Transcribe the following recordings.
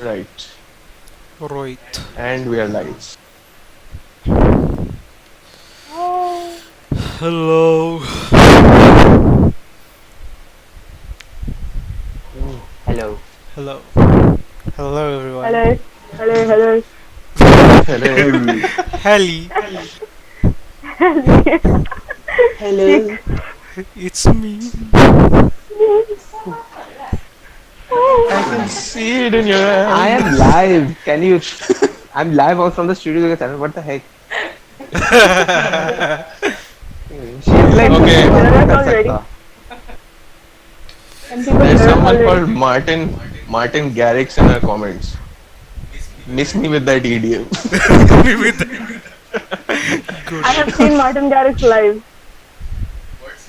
Right. Rohit. And we are live. Hello. Hello. Hello. Hello everyone. Hello, hello, hello. Hello. Helly. Chick. Hello. It's me. I can see it in your I eyes. am live. Can you? I'm live on from the Studio Durga channel. What the heck? She's like, Can Okay. people "बात hear नहीं us कर already? सकता." Can people There's hear us someone already? called Martin Garrix in our comments. Miss me with that EDM. With good. I have seen Martin Garrix live.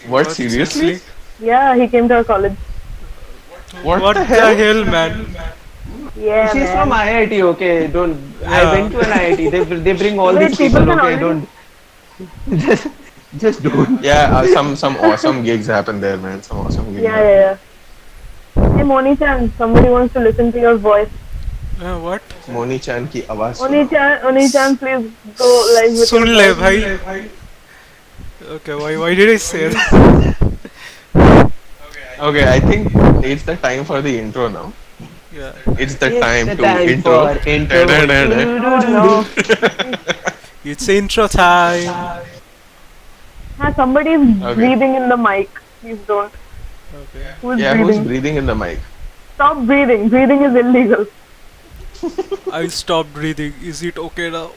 What, What, seriously? seriously? Yeah, he came to our college. What What the the hell? hell, man? Yeah, She's from man. IIT. Okay, don't. I Yeah. went to an IIT. They bring all these Wait, people people. can Okay, already. don't. Just, just don't. Yeah, some awesome gigs happen there, man. Some awesome gigs Yeah, happen yeah, there. yeah. Hey, Moni-chan, somebody wants to listen to your voice. What? Moni Chan ki आवाज सुनाओ. Oni-chan, please go live with soon your ले voice. भाई. Okay, why did I say that? Okay, I think it's the time for the intro now. Yeah. It's the It's time the to time intro. for intro. Da-da-da-da. Oh no. It's intro time. Somebody is Okay. breathing in the mic. Please don't. Okay. Who's Yeah, who's breathing? breathing in the mic? Stop breathing. Breathing is illegal. I stopped breathing. Is it okay now?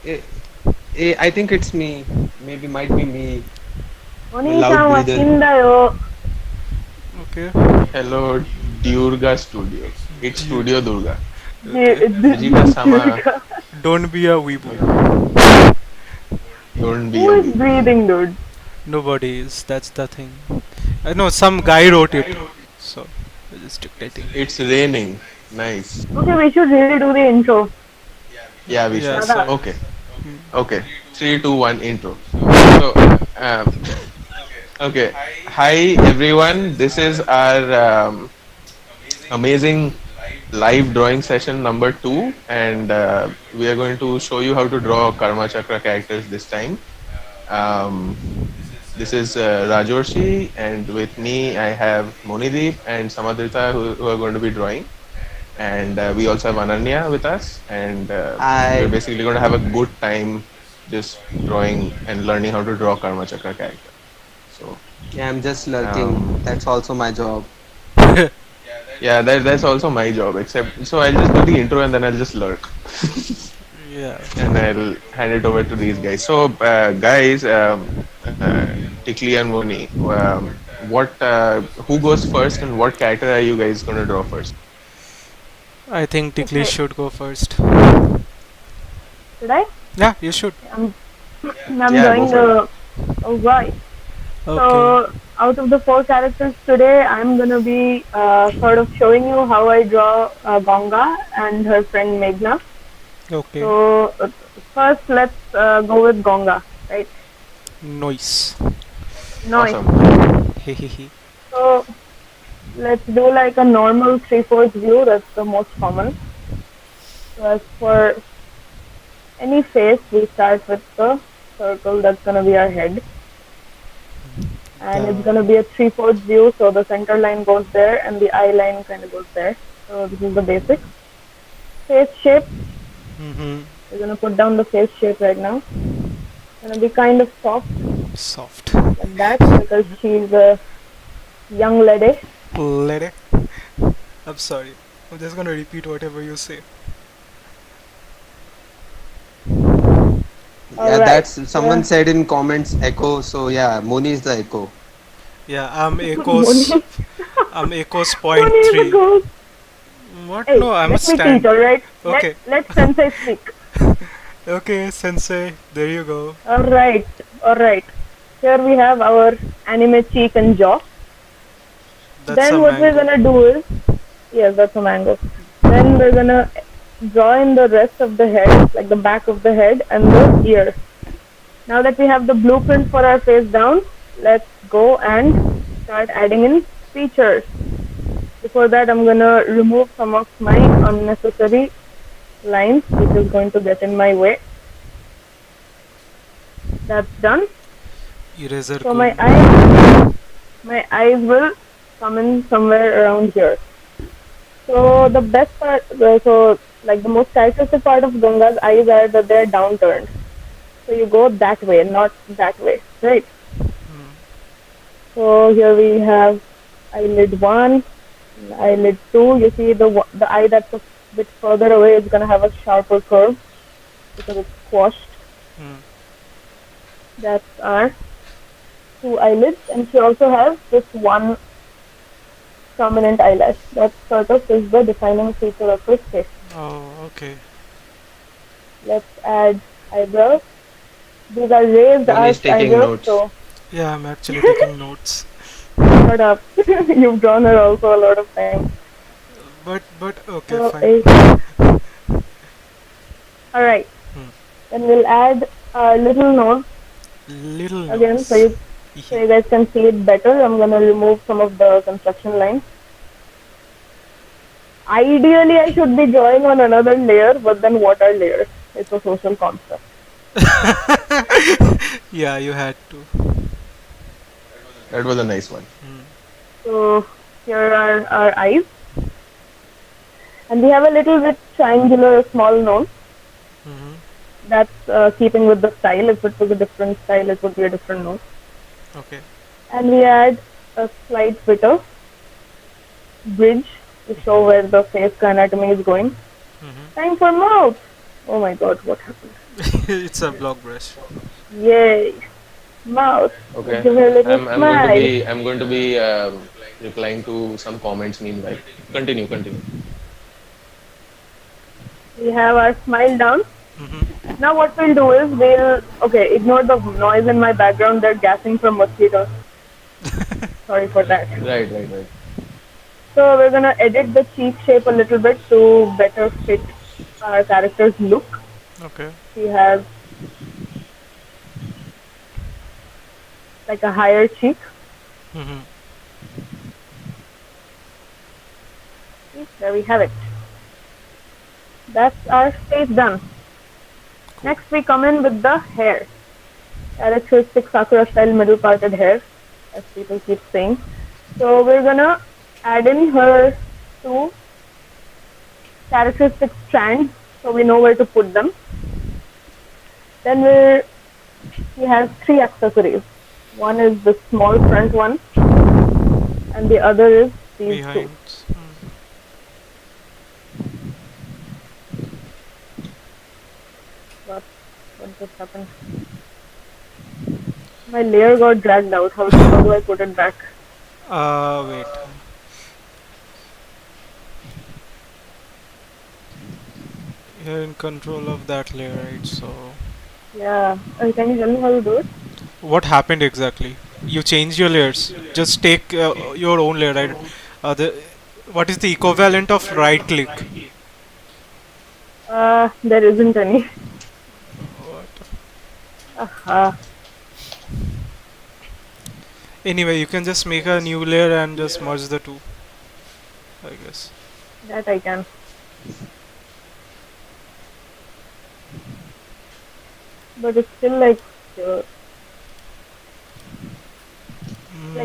Eh, I think it's me. Maybe might be me. I'm a Oni-chan, loud breather. washinda yo. Okay. Hello, Durga Studio. It's Studio Durga. Okay. Vegeta-sama, Don't be a weebu. don't be Who a is weeb. breathing, dude? Nobody is. That's the thing. I know some guy wrote it. So I'm just dictating. It's raining. Nice. Okay, we should really do the intro. Yeah, we Yeah, should. so- Okay. Okay. 3, 2, 1, intro. So, okay. Hi, everyone. This is our amazing live drawing session number 2, and we are going to show you how to draw Karma Chakra characters this time. Um, this is Rajorshi, and with me I have Monideep and Samadrita who are going to be drawing. And we also have Ananya with us, and we're Hi. basically going to have a good time just drawing and learning how to draw Karma Chakra character. So, Yeah, I'm just lurking. um, That's also my job. yeah, that's also my job, except, so I'll just do the intro and then I'll just lurk. Yeah. And I'll hand it over to these guys. So, guys, Tikli and Moni, who goes first and what character are you guys going to draw first? I think Tikli Okay. should go first. Should I? Yeah, you should. I'm Yeah, doing go the. Alright. Okay. So, out of the 4 characters today, I'm gonna be sort of showing you how I draw Ganga and her friend Meghna. Okay. So, first let's go with Ganga, right? Noise. Nice. Awesome. Hehehe. So, let's do like a normal 3/4 view, that's the most common. So, as for any face, we start with the circle, that's gonna be our head. And it's gonna be a 3/4 view, so the center line goes there and the eye line kind of goes there. So this is the basic. Face shape, Mm-hmm. we're gonna put down the face shape right now. Gonna be kind of soft Soft. like that because she's a young lady. Let it. I'm sorry. I'm just gonna repeat whatever you say. Yeah, Alright, that's someone yeah. said in comments echo. So yeah, Moni is the echo. Yeah, I'm Echo's. Moni. I'm Echo's point Moni is a 3. ghost. What? Hey, No, I'm a let me teach, stand. alright? Okay. Let Sensei speak. Okay, Sensei. There you go. Alright. Here we have our anime cheek and jaw. That's Then a what we're mango. gonna do is, yes, that's a mango. Then we're gonna draw in the rest of the head, like the back of the head and the ear. Now that we have the blueprint for our face down, let's go and start adding in features. The before that, I'm gonna remove some of my unnecessary lines, which is going to get in my way. That's done. Eraser So cool. my eyes will come in somewhere around here. So the best part, so like the most characteristic part of Ganga's eyes are that they're downturned. So you go that way, not that way, right? So here we have eyelid 1, eyelid 2. You see the eye that's a bit further away is gonna have a sharper curve because it's squashed. Hmm. That's our 2 eyelids, and she also has this one prominent eyelash that sort of is the defining feature of her face. Oh, okay. Let's add eyebrows. These are raised Moni is arched taking eyebrows, notes. so Yeah, I'm actually taking notes. shut up. You've drawn her also a lot of time. But okay, So, fine. alright. Hmm. Then we'll add a little nose Little again, so notes. you guys can see it better. I'm gonna remove some of the construction lines. Ideally, I should be drawing on another layer, but then what are layers? It's a social construct. Yeah, you had to. That was a nice one. So here are our eyes, and we have a little bit triangular small nose. Mm-hmm. That's keeping with the style. If it was a different style, it would be a different nose. Okay. And we add a slight bit of bridge to show where the face anatomy is going. Mm-hmm. Time for mouth. Oh my god, what happened? It's a block brush. Yay, mouth. Okay. Give her a little I'm smile. going to be replying to some comments meanwhile. Continue. We have our smile down. Mm-hmm. Now what we'll do is ignore the noise in my background. They're gassing from mosquitoes. Sorry for that. Right. So we're gonna edit the cheek shape a little bit to better fit our character's look. Okay. She has like a higher cheek. Mm-hmm. There we have it. That's our face done. Cool. Next we come in with the hair. Characteristic Sakura style middle parted hair, as people keep saying. So we're gonna add in her 2 characteristic strands so we know where to put them. Then she has 3 accessories. One is the small front one, and the other is these Behind. 2. What just happened? My layer got dragged out. How do I put it back? Wait. You're in control of that layer, right? So, Yeah. Can you tell me how to do it? what happened exactly? You changed your layers. Just take your own layer, right? What is the equivalent of right click? There isn't any. What? Aha. Anyway, you can just make a new layer and just merge the two, I guess. That I can. But it's still like,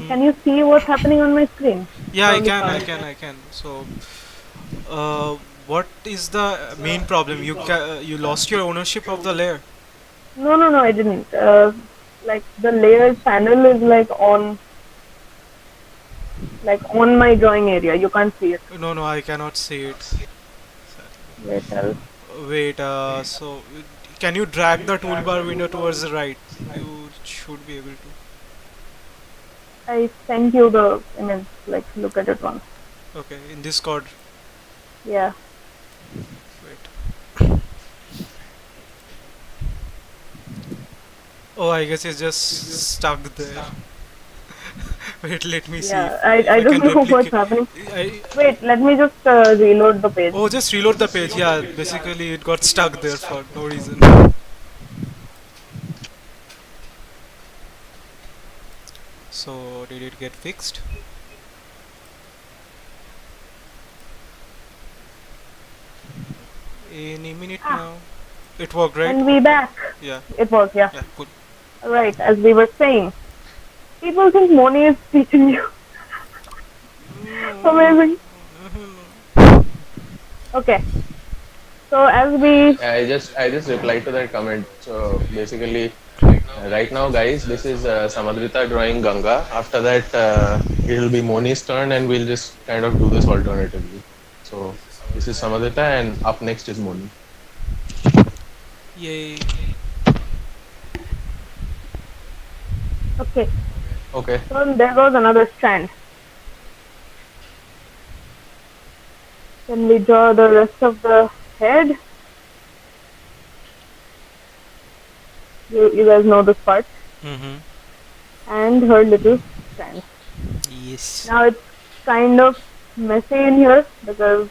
can you see what's happening on my screen? Yeah, I Probably can, can't. I can. So, what is the main problem? You lost your ownership of the layer. No, I didn't. Like the layer panel is on my drawing area. You can't see it. No, I cannot see it. Wait, Wait, so can you drag the toolbar window towards the right? You should be able to. I sent you the image. Look at it once. Okay, in this code. Yeah. Wait. Oh, I guess it's just stuck there. Wait, let me see. Yeah, If I don't can know what's replicate. happening. I, Wait, let me just reload the page. oh, just reload the page. Yeah, basically it got stuck there for no reason. So, did it get fixed? Any minute Ah, now. It worked, right? and we back. Yeah. It was, yeah. Yeah. Cool. Right, as we were saying. People think Moni is teaching you. Amazing. Okay. So as we I just replied to that comment. So basically, right now, guys, this is Samadrita drawing Ganga. After that, it'll be Moni's turn, and we'll just kind of do this alternatively. So this is Samadrita, and up next is Moni. Yay. okay. Okay. So there goes another strand. Can we draw the rest of the head? You guys know this part. And her little strand. Yes. Now it's kind of messy in here because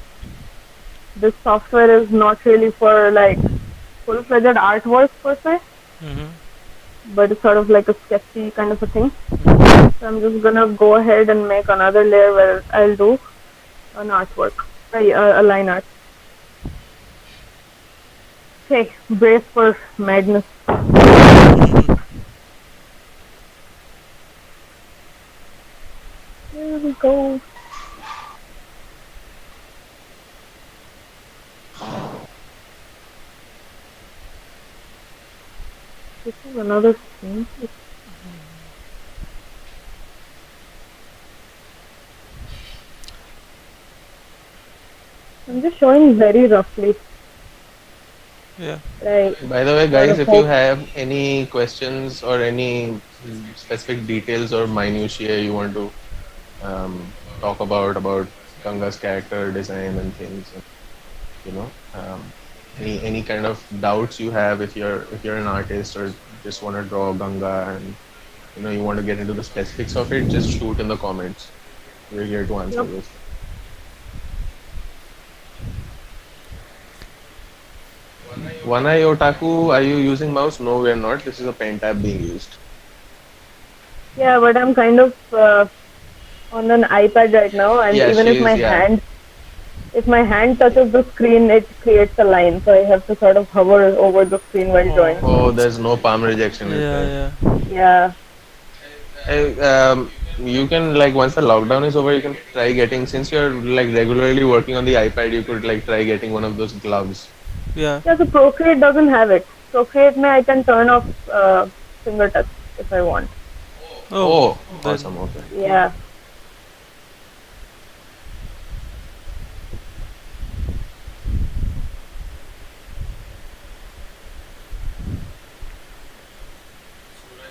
this software is not really for like full-fledged artwork per se, but it's sort of like a sketchy kind of a thing. So I'm just gonna go ahead and make another layer where I'll do an artwork, a line art. Okay, brace for madness. Here we go. This is another thing. I'm just showing very roughly. Yeah. Right. By the way, guys, if you have any questions or any specific details or minutiae you want to talk about Ganga's character design and things, you know, any kind of doubts you have if you're an artist or just want to draw Ganga and you want to get into the specifics of it, just shoot in the comments. We're here to answer those. One Eye Otaku, are you using mouse? No, we're not. This is a pen tab being used. Yeah, but I'm kind of on an iPad right now, and even if my hand touches the screen, it creates a line. So I have to sort of hover over the screen while drawing. Oh, there's no palm rejection. Yeah. You can, like, once the lockdown is over, you can try getting, since you're like regularly working on the iPad, you could like try getting one of those gloves. Yeah. Yeah, so Procreate doesn't have it. Procreate I can turn off finger touch if I want. Oh, awesome. Okay. Yeah.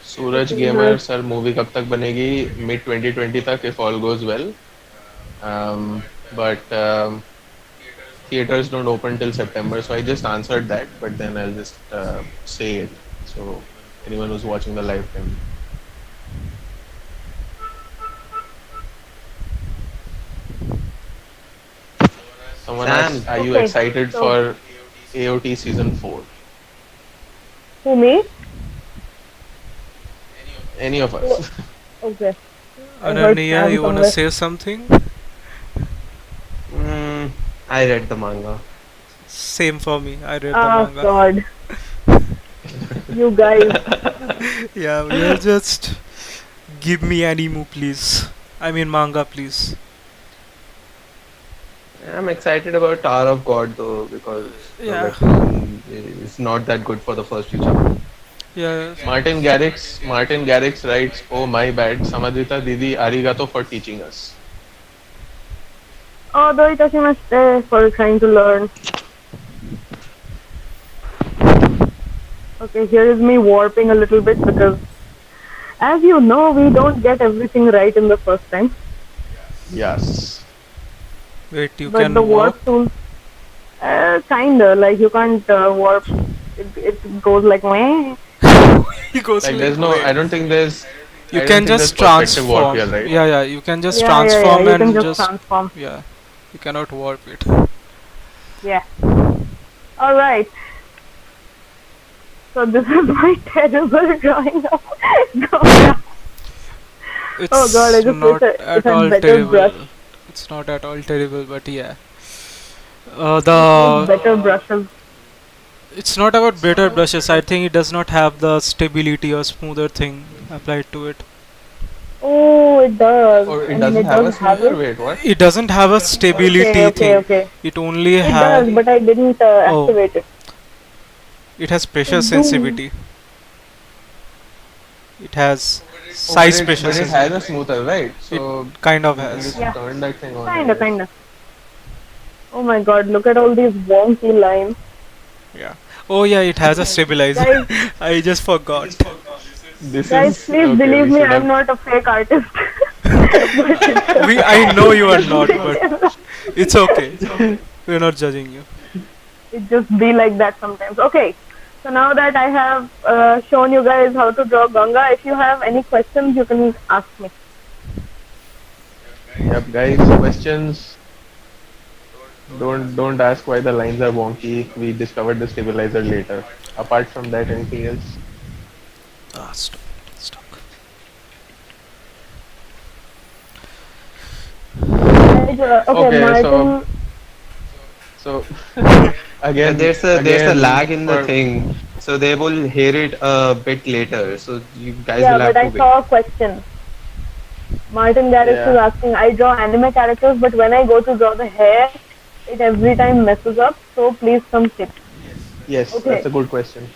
Suraj Gamer sir, movie कब तक बनेगी? Mid 2020 तक, if all goes well. But theaters don't open till September, so I just answered that. But then I'll just say it, so anyone who's watching the live can. Someone asked, are you excited for AOT season 4? Who, me? Any of us. Okay. Ananya, you wanna say something? I read the manga. Same for me. I read the manga. Oh God. You guys. Yeah, we'll just give me anime, please. I mean manga, please. I'm excited about Tower of God though, because it's not that good for the first few chapters. Yeah. Martin Garrix writes, "Oh my bad, Samadrita Didi, arigato for teaching us." Oh, doitashimashite for trying to learn. Okay, here is me warping a little bit because, as you know, we don't get everything right in the first time. Yes. Wait, you but can the warp? tool, kinda like you can't warp. It goes like meh. He goes like there's no. I don't think there's. You can just transform. Warp here, right? Yeah, you can just Yeah, transform you and can just transform. Yeah, you cannot warp it. Yeah. All right. So this is my terrible drawing of Ganga. It's Oh God, I just not wish I at all had better terrible. brush. It's not at all terrible, but yeah. It needs The better brushes. It's not about better brushes. I think it does not have the stability or smoother thing applied to it. Oh, it does. Or I it mean, doesn't it have does a have smoother? it. Wait, what? It doesn't have a Okay, stability okay, thing. okay. It only It has. does, but I didn't Oh, activate it. it has pressure It do. sensitivity. It has Oh, but size it pressure but it has sensitivity. a smoother, right? It So kind of you can has. just Yeah, turn that thing on, I kinda, guess. kinda. Oh my god, look at all these wonky lines. Yeah. Oh yeah, it has a stabilizer. Guys, I just forgot. This guys, is please okay. believe We me, should I'm have. not a fake artist. But I know you are not, but it it's okay. We're not judging you. just be like that sometimes. Okay, so now that I have shown you guys how to draw Ganga, if you have any questions, you can ask me. Yep, guys. Questions? Don't ask why the lines are wonky. We discovered the stabilizer later. Apart from that, anything else? Ah, stop. Stop. Guys, okay, Okay, Martin. so Yeah, there's a again lag in the for thing, so they will hear it a bit later. So you guys Yeah, will but have to I wait. saw a question. Martin Garrix is yeah. asking, I draw anime characters, but when I go to draw the hair, it every time messes up. So please some tips. Yes, that's Okay. a good question.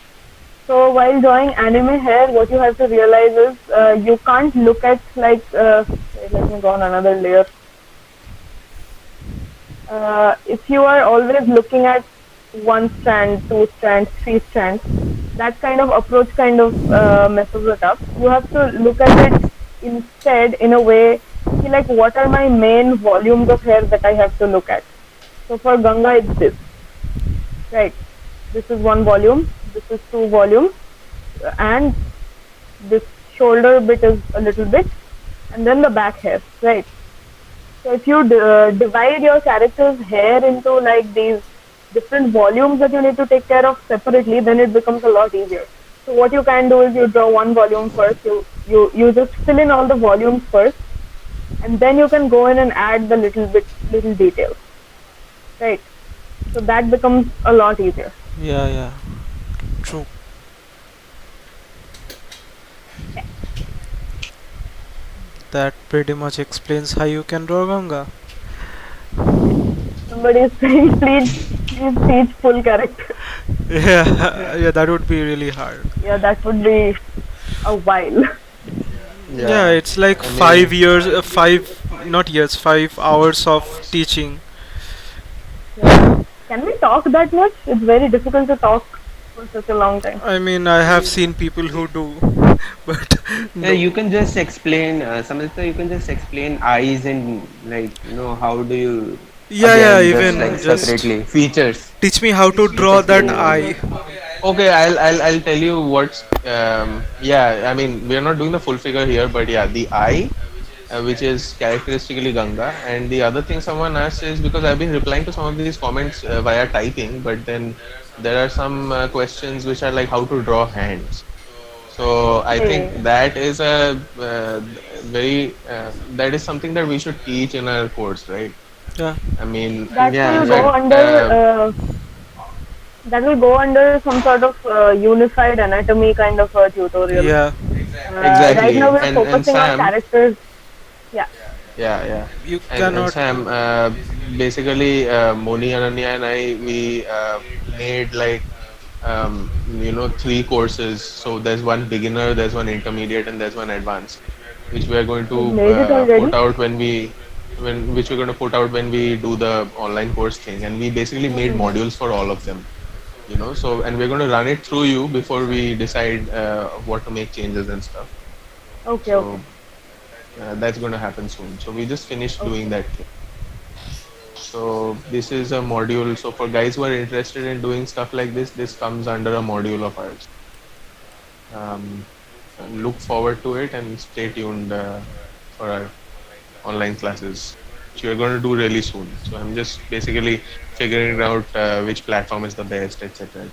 So while drawing anime hair, what you have to realize is you can't look at like. Wait, let me go on another layer. If you are always looking at one strand, two strands, three strands, that kind of approach kind of messes it up. You have to look at it instead in a way, like what are my main volumes of hair that I have to look at. So for Ganga, it's this, right? This is one volume, this is two volumes, and this shoulder bit is a little bit, and then the back hair, right? So if you divide your character's hair into like these different volumes that you need to take care of separately, then it becomes a lot easier. So what you can do is you draw one volume first, you just fill in all the volumes first, and then you can go in and add the little details, right? So that becomes a lot easier. Yeah, yeah. True. That pretty much explains how you can draw Ganga. Somebody is saying, please teach full character. Yeah, yeah, that would be really hard. Yeah, that would be a while. Yeah, Yeah, it's like I mean, 5 years, not years, 5 hours of teaching. Yeah. Can we talk that much? It's very difficult to talk for such a long time. I mean, I have seen people who do, but Yeah, no. you can just explain, Samadrita, you can just explain eyes and like, how do you Yeah, yeah, again just like even just separately features. teach me how to Just draw that explain all eye. that. okay, I'll tell you what's yeah. I mean, we are not doing the full figure here, but yeah, the eye, which is characteristically Ganga, and the other thing someone asked is because I've been replying to some of these comments via typing, but then there are some questions which are like how to draw hands. So I think Okay. that is a very that is something that we should teach in our course, right? Yeah, I mean, That Yeah, will in go fact, yeah. under that will go under some sort of unified anatomy kind of a tutorial. yeah. Right now exactly. we're And focusing on Sam, characters. Yeah. yeah. You And cannot. Sam, basically, Moni, Ananya, and I we made like three courses. So there's one beginner, there's one intermediate, and there's one advanced, which we are going You've to made it put already? out when which we're going to put out when we do the online course thing. And we basically made Mm-hmm. modules for all of them. So and we're going to run it through you before we decide what to make changes and stuff. Okay, okay, So that's going to happen soon. So we just finished doing okay. that thing. So this is a module. So for guys who are interested in doing stuff like this comes under a module of ours. Um, look forward to it and stay tuned for our online classes, which we are going to do really soon. So I'm just basically figuring out which platform is the best, etc.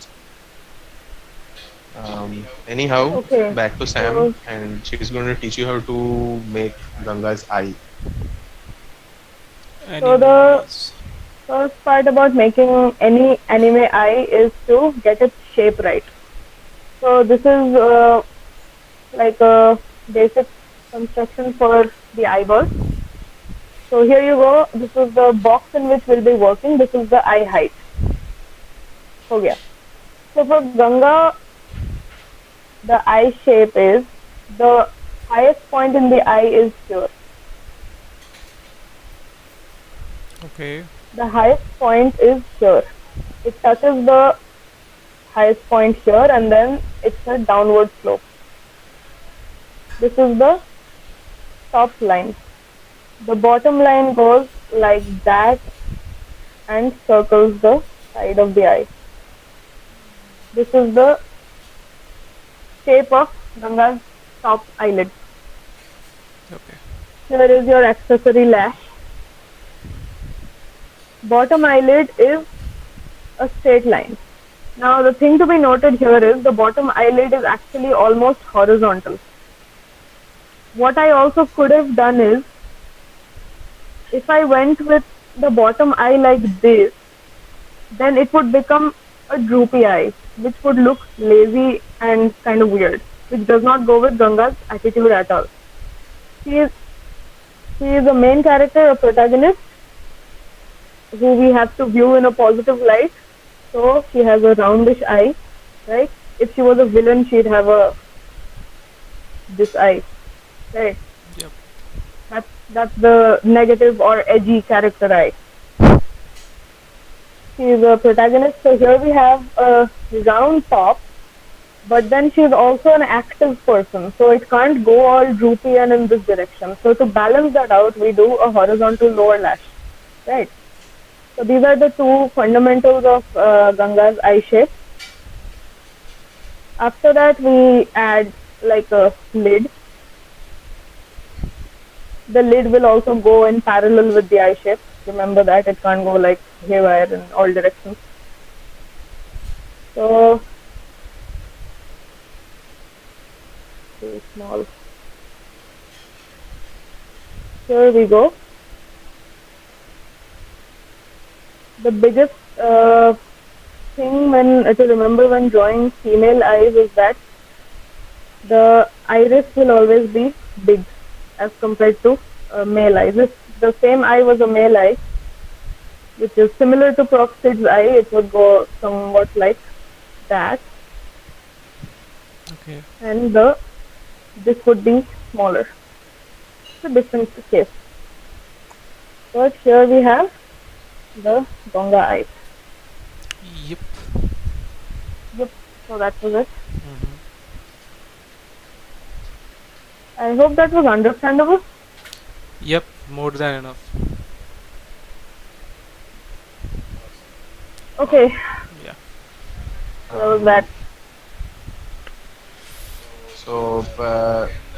Anyhow, Okay. back to Sam, So and she's going to teach you how to make Ganga's eye. so the Anyways. First part about making any anime eye is to get its shape right. So this is like a basic construction for the eyeball. So here you go. This is the box in which we'll be working. This is the eye height. हो गया. So for Ganga, the eye shape is the highest point in the eye is here. Okay. The highest point is here. It touches the highest point here and then it's a downward slope. This is the top line. The bottom line goes like that and circles the side of the eye. This is the shape of Ganga's top eyelid. Okay. Here is your accessory lash. Bottom eyelid is a straight line. Now the thing to be noted here is the bottom eyelid is actually almost horizontal. What I also could have done is, if I went with the bottom eye like this, then it would become a droopy eye, which would look lazy and kind of weird, which does not go with Ganga's attitude at all. She is a main character, a protagonist, who we have to view in a positive light. So she has a roundish eye, right? If she was a villain, she'd have this eye, right? Yep. That's the negative or edgy character eye. She is a protagonist, so here we have a round top, but then she is also an active person, so it can't go all droopy and in this direction. So to balance that out, we do a horizontal lower lash, right? So these are the two fundamentals of Ganga's eye shape. After that, we add like a lid. The lid will also go in parallel with the eye shape. Remember that it can't go like haywire in all directions. So too small. Here we go. The biggest thing to remember when drawing female eyes is that the iris will always be big as compared to male eyes. If the same eye was a male eye, which is similar to Proxid's eye, it would go somewhat like that, Okay. and this would be smaller. It's a different case. But here we have the Ganga eye. Yep. Yep. So that was it. Mm-hmm. I hope that was understandable. Yep. More than enough. Okay. Yeah. That was that. So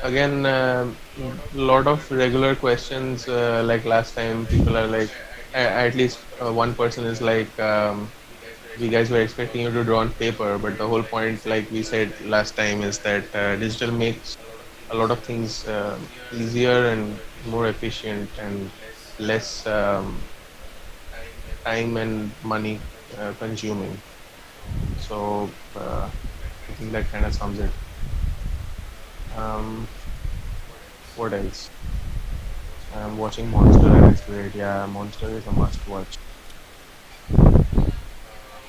again, a lot of regular questions. Like last time, people are like, at least one person is like, "We guys were expecting you to draw on paper," but the whole point, like we said last time, is that digital makes a lot of things easier and more efficient and less time and money consuming. So I think that kind of sums it. What else? I'm watching Monster and it's great. Yeah, Monster is a must watch.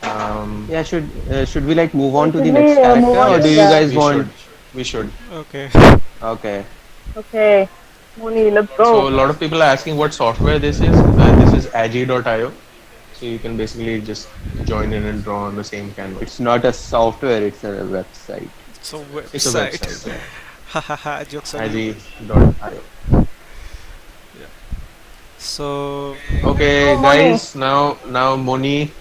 Yeah, should we like move on to the Should next we, character, move on or to do the you guy? guys want? We should. Okay. Okay. Okay. Moni, let's So go. a lot of people are asking what software this is. This is agi.io. So you can basically just join in and draw on the same canvas. It's not a software; it's a website. It's a website. It's a website. Yeah. Hahaha. Jokes on you. agi.io. So Okay, Oh, Moni. guys. Now Moni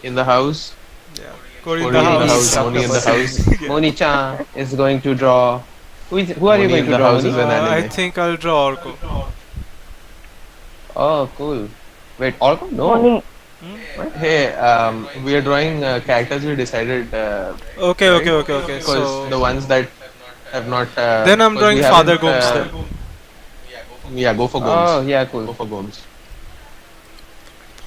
in the house. yeah. Cody in Moni the in the house. house. Moni in the house. Moni-chan is going to draw. Who are you Moni going in to the draw, house Moni? is an I anime. think I'll draw Orko. Oh, cool. Wait, Orko? No. Moni. Hey, we are drawing characters we decided. Okay, Right? okay, okay, okay. Because So the ones that have not. then I'm because drawing we Father haven't, Gomes then. Yeah, go for Gomes. Oh, yeah, Go cool. for Gomes.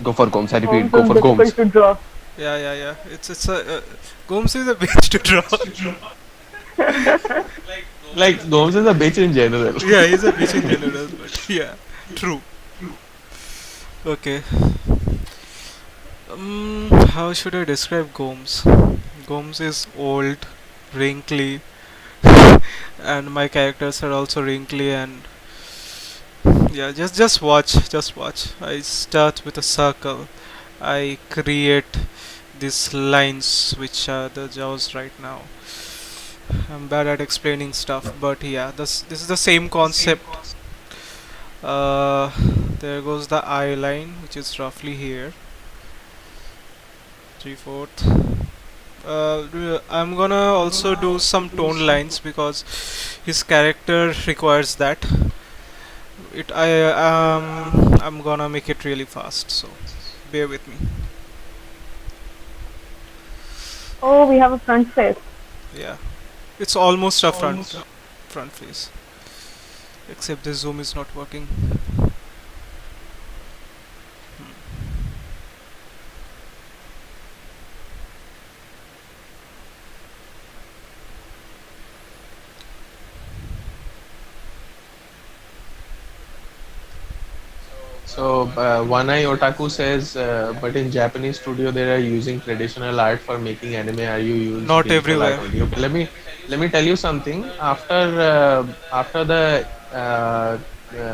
Go for Gomes. I repeat, Gomes go is for difficult Gomes. to draw. Yeah, yeah, yeah. It's a Gomes is a bitch to draw. Like Gomes is a bitch in general. Yeah, he's a bitch in general, but yeah, true. Okay. How should I describe Gomes? Gomes is old, wrinkly, and my characters are also wrinkly and yeah. Just watch. I start with a circle. I create these lines which are the jaws right now. I'm bad at explaining stuff, but yeah, this is the same concept. Uh, there goes the eye line, which is roughly here, 3/4. I'm gonna also do some tone lines because his character requires that. I'm gonna make it really fast, so bear with me. Oh, we have a front face. Yeah, it's almost a front face, except the zoom is not working. So One Eye Otaku says, but in Japanese studio they are using traditional art for making anime. Are you use Not digital art everywhere. only? Okay, let me tell you something. After the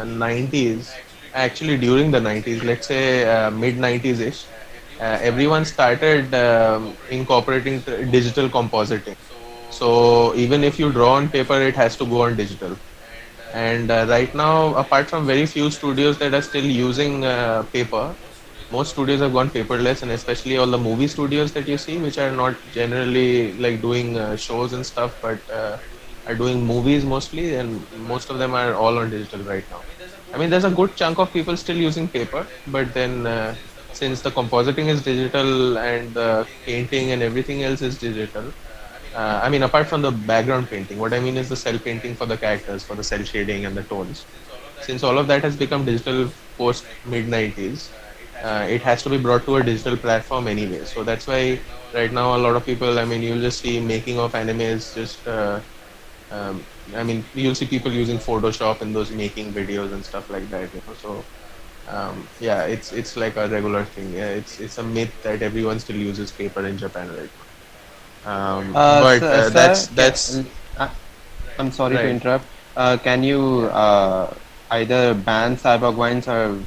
90s, actually during the 90s, let's say mid 90s ish, everyone started incorporating digital compositing. So even if you draw on paper, it has to go on digital. And right now, apart from very few studios that are still using paper, most studios have gone paperless, and especially all the movie studios that you see, which are not generally like doing shows and stuff, but are doing movies mostly, and most of them are all on digital right now. I mean, there's a good chunk of people still using paper, but then since the compositing is digital and the painting and everything else is digital, I mean, apart from the background painting, what I mean is the cell painting for the characters, for the cell shading and the tones. Since all of that has become digital post mid 90s, it has to be brought to a digital platform anyway. So that's why right now a lot of people, I mean, you'll just see making of animes just, I mean, you'll see people using Photoshop in those making videos and stuff like that. So yeah, it's like a regular thing. Yeah, it's a myth that everyone still uses paper in Japan right now. But Sir, that's uh, I'm sorry to right. interrupt. Can you either ban Cyborg Wines or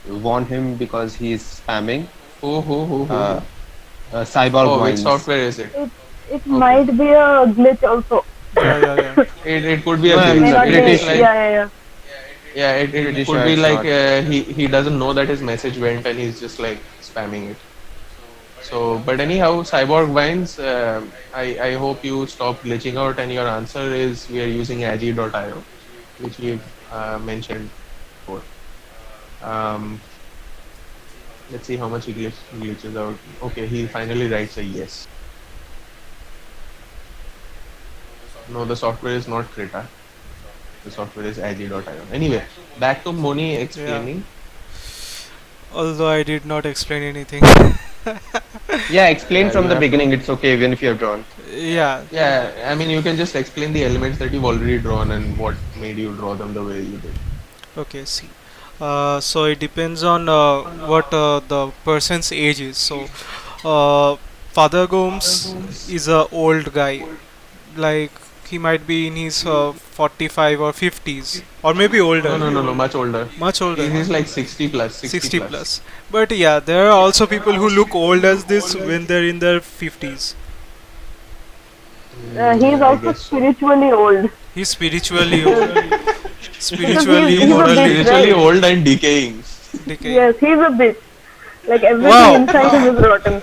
warn him because he's spamming? Who? Uh, Cyborg Oh, which Wines. software is it? It Okay. might be a glitch also. Yeah, yeah, yeah. It could be No, a It I'm may glitch. not It be. is pretty like, Yeah. yeah, it pretty could sure be it's like not. he doesn't know that his message went and he's just like spamming it. So, but anyhow, Cyborg Vines, I hope you stop glitching out, and your answer is we are using agi.io, which we've mentioned before. Um, let's see how much he glitches out. Okay, he finally writes a yes. No, the software is not Krita. The software is agi.io. Anyway, back to Moni Yeah. explaining. Although I did not explain anything. Yeah, explain Yeah, you from the have beginning. to. It's okay, even if you have drawn. Yeah. Yeah, I mean, you can just explain the elements that you've already drawn and what made you draw them the way you did. Okay. See. So it depends on what the person's age is. So, uh, Father Gomes is a old guy. Like he might be in his 45 or 50s, or maybe older. No, much older. Much older. He's like 60 plus, 60 60 plus. plus. But yeah, there are also people who look old as this when they're in their 50s. He's I also guess so. spiritually old. He's spiritually Because, because spiritually he's a He's bitch, morally spiritually right? old and decaying. decaying. Yes, he's a bitch. Like everything Wow. inside him is rotten.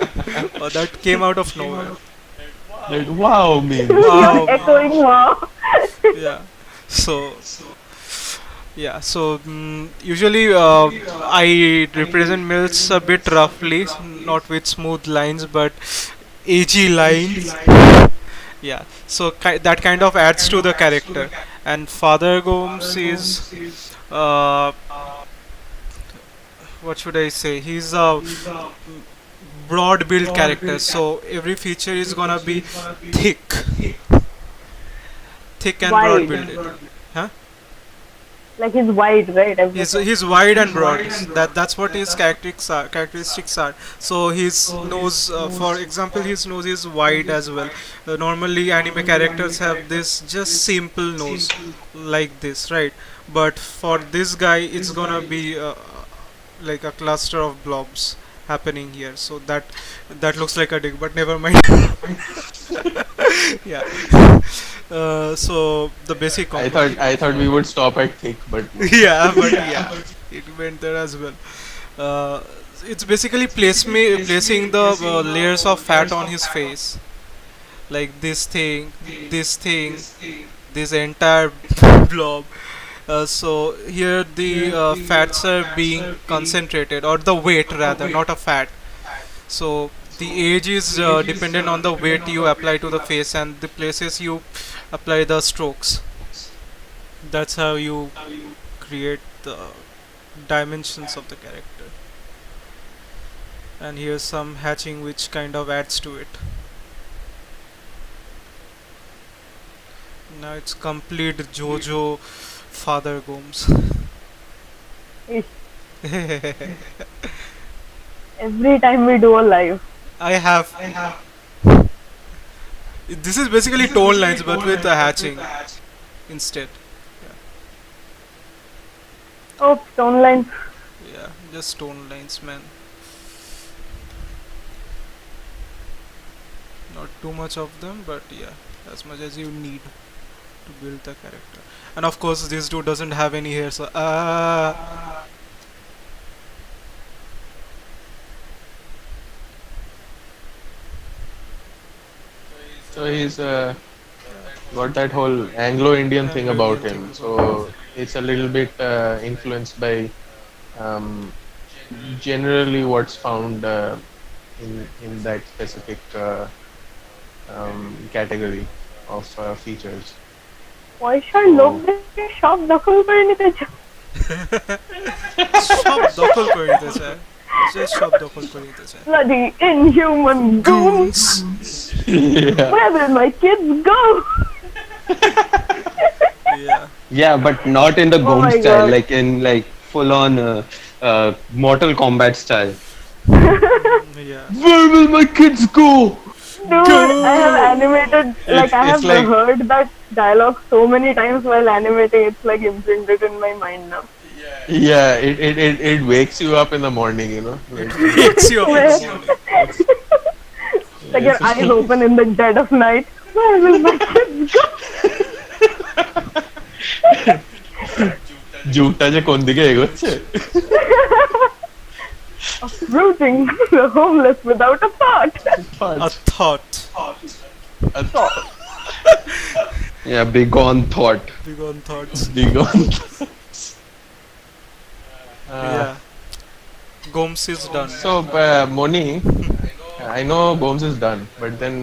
That came out of nowhere. That wow means. You're Wow. echoing wow. Yeah. So yeah. So usually I represent mills a bit roughly, not with smooth lines, but AG lines. Yeah. So that kind of adds to the character. And Father Gomes is uh, what should I say? He's a broad build character, so every feature is gonna be thick, thick and broad Wide. builded. Huh? Like he's wide, right? Everything. He's wide and broad. That's what his characteristics are. So his nose, for example, his nose is wide as well. Normally, anime characters have this just simple nose like this, right? But for this guy, it's gonna be like a cluster of blobs happening here. So that looks like a dick, but never mind. Yeah. So the basic component. I thought we would stop at thick, but Yeah, but yeah, it went there as well. Uh, it's basically placing the layers of fat on his face, like this thing, this entire blob. So here the fats are being concentrated, or the weight rather, not a fat. So the age is dependent on the weight you apply to the face and the places you apply the strokes. That's how you create the dimensions of the character. And here's some hatching which kind of adds to it. Now it's complete JoJo Father Gomes. Ish. Every time we do a live. I have. This is basically tone lines but with the hatching instead. Oh, stone line. Yeah, just tone lines, man. Not too much of them, but yeah, as much as you need to build the character. And of course, this dude doesn't have any hair, so so he's got that whole Anglo-Indian thing about him. So it's a little bit influenced by um, generally what's found in that specific category of features. পয়সার লোভ দেখে সব দখল করে নিতে চায়। সব দখল করে নিতে চায়। Just সব দখল করে নিতে চায়। Bloody inhuman goons! Yeah. Where will my kids go? Yeah. Yeah, but not in the Oh Gom my style, God. like in like full on Mortal Kombat style. Yeah. Where will my kids go? Dude, I have animated, like I have It's like- heard that dialogue so many times while animating, it's like imprinted in my mind now. Yeah, it wakes you up in the morning, you know. Like, Wakes you up in the morning. Like your eyes open in the dead of night. Where will my kids go? যুগটা যে কোন দিকে এগোচ্ছে Uprooting the homeless without a thought. A thought. A thought. Yeah, begone thought. Big on thoughts. Big on. Yeah. Gomes is done. So, Moni, I know Gomes is done, but then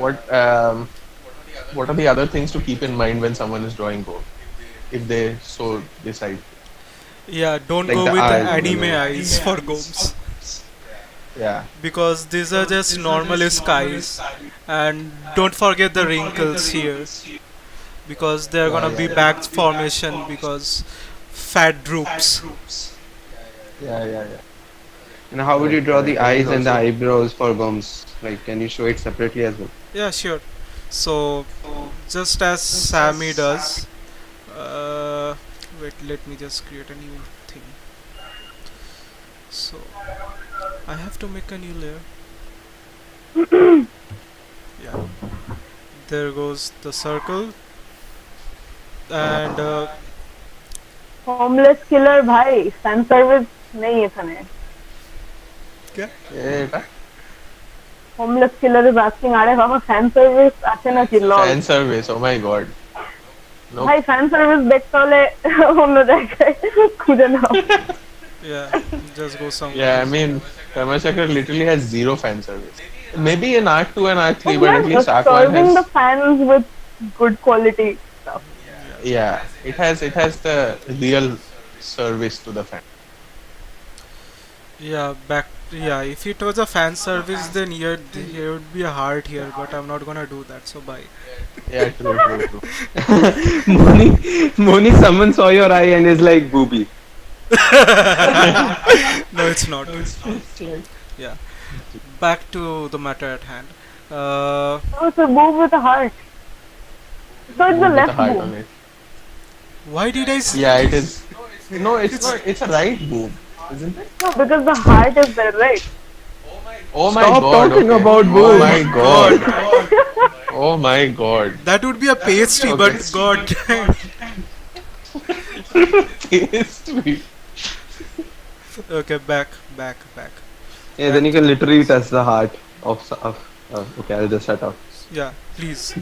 what what are the other things to keep in mind when someone is drawing Gomes, if they so decide? Yeah, don't Like go the with the eyes, anime you know. eyes for Gomes. Yeah. Because these are just normalist eyes. And don't forget the wrinkles here. Because they're gonna be back formation because fat droops. Yeah. And how would you draw the eyes and the eyebrows for Goms? Like, can you show it separately as well? Yeah, sure. So, just as Sammy does, wait, let me just create a new thing. So, I have to make a new layer. Yeah. There goes the circle. And Homeless killer bhai, fan service nahi এখানে. এটা Homeless killer is asking, আরে বাবা fan service আছে নাকি lol? fan service. Oh my god. No. ভাই fan service দেখতে হলে অন্য জায়গায় খুঁজে নাও. yeah, just go somewhere. Yeah, I mean, KARMACHAKRA literally has zero fan service. Maybe in Arc 2 and Arc 3, but at least Arc 1 serving the has. fans with good quality stuff. Yeah, it has the real service to the fan. Yeah, back. Yeah, if it was a fan service, then here would be a heart here, but I'm not gonna do that. So bye. Yeah, true, true, true. Moni, someone saw your eye and is like booby. No, it's not. It's like Yeah, back to the matter at hand. Uh, Oh, it's a boob with a heart. So it's the boob with a left heart boob. on it. why did I? Yeah, it is. No, it's It's not. It's a right boob, isn't it? No, because the heart is there, right? Oh my Stop god. talking Okay. about Oh boobs. my god. Oh my god. that would be a pastry, Okay. but god damn. Pastry. Okay, back. Yeah, then Back you can to literally touch the heart of. Okay, I'll just shut up. yeah, please.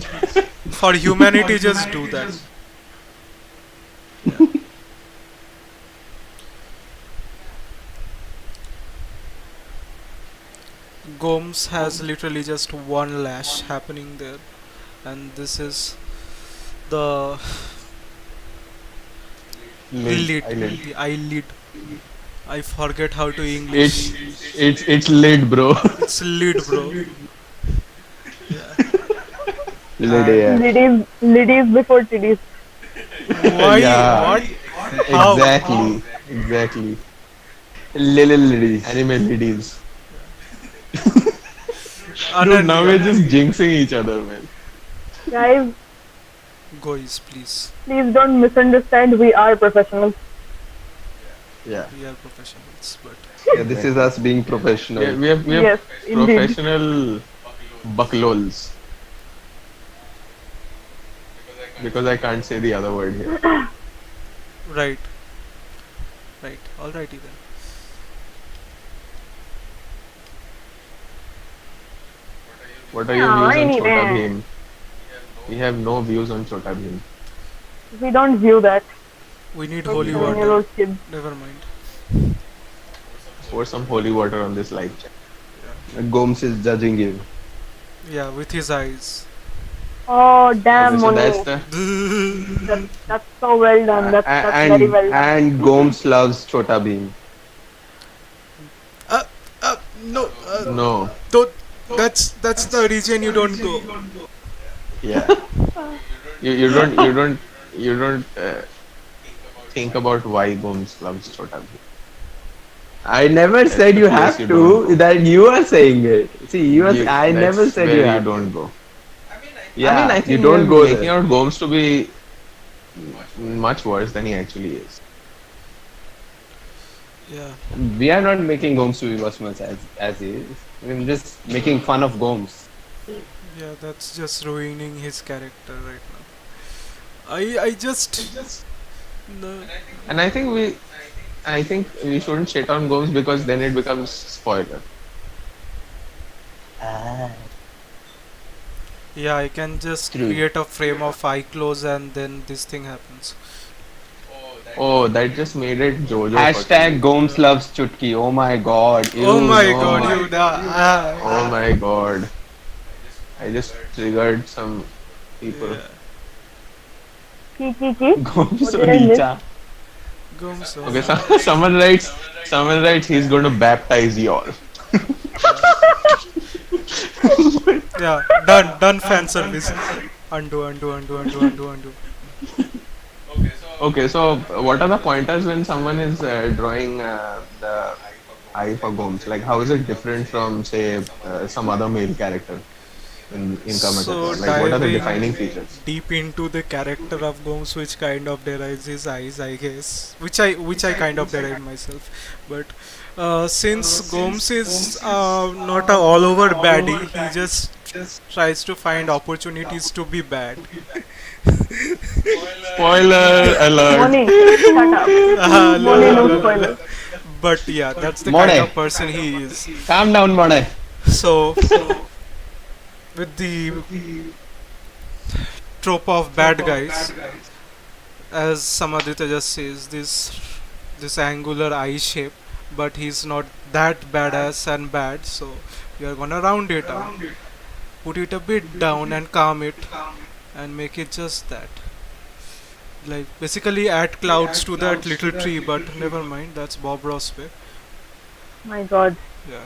For humanity, just do that. Gomes has literally just one lash happening there, and this is the Lid. lid, Eyelid. the eyelid. I forget how to It's English. it's lid, bro. It's lid, bro. Yeah. Lid And AF. Ladies before titties. why? Yeah. What? How? Exactly. Exactly. Little ladies. Anime ladies. Dude, now Ananya. we're just jinxing each other, man. Guys, Guys, please. please don't misunderstand. We are professionals. Yeah. We are professionals, but Yeah, this is us being professional. We have Yes, indeed. professional bucklols. Because I can't say the other word here. right, right. Alrighty then. What are your Yeah, views on anyway. Chota Bheem? We have no views on Chota Bheem. We don't view that. We need We're holy 7-year-old water. kids. Never mind. Pour some holy water on this live chat. Gomes is judging you. Yeah, with his eyes. Oh, damn, Okay, so Moni. that's the That's so well done. That's and very well done. and Gomes loves Chota Beam. No, no. don't. That's the region you don't go. Yeah. You don't think about why Gomes loves Chota Bheem. I never That's said the you place have you don't to. go. That you are saying it. See, I never That's said where you you have. don't go. Yeah, I mean, I think you don't you're go making there. out Gomes to be much worse than he actually is. Yeah. We are not making Gomes to be much as he is. We're just making fun of Gomes. Yeah, that's just ruining his character right now. I just no. And I think we shouldn't shit on Gomes because then it becomes spoiler. Yeah, I can just True. create a frame of eye close and then this thing happens. Oh, that just made it Jojo. for Hashtag Gomes loves Chutki. Oh my god. Oh Ew, my no. god, you Oh my god. I just triggered some people. Yeah. Ki. Gomes What did I miss? Onicha. Gomes. Okay, someone writes he's going to baptize you all. Yeah, done fan service. Undo. Okay, so what are the pointers when someone is drawing the eye for Gomes? Like, how is it different from, say, some other male character in So KARMACHAKRA? Like, what are the diving defining features? deep into the character of Gomes, which kind of derives his eyes, I guess, which I kind of derive myself. But since Gomes is not a all over baddie, he just tries to find opportunities to be bad. Spoiler alert! Moni, shut up. La, Moni, la, no la, la. spoilers. But yeah, that's the Mone. kind of person he is. Calm down, Mone. So with the trope of bad guys, as Samadrita just says, this angular eye shape, but he's not that badass and bad, so we are gonna round it out, put it a bit down and calm it, and make it just that. Like basically add clouds to that little tree, but never mind, that's Bob Ross way. My God. Yeah,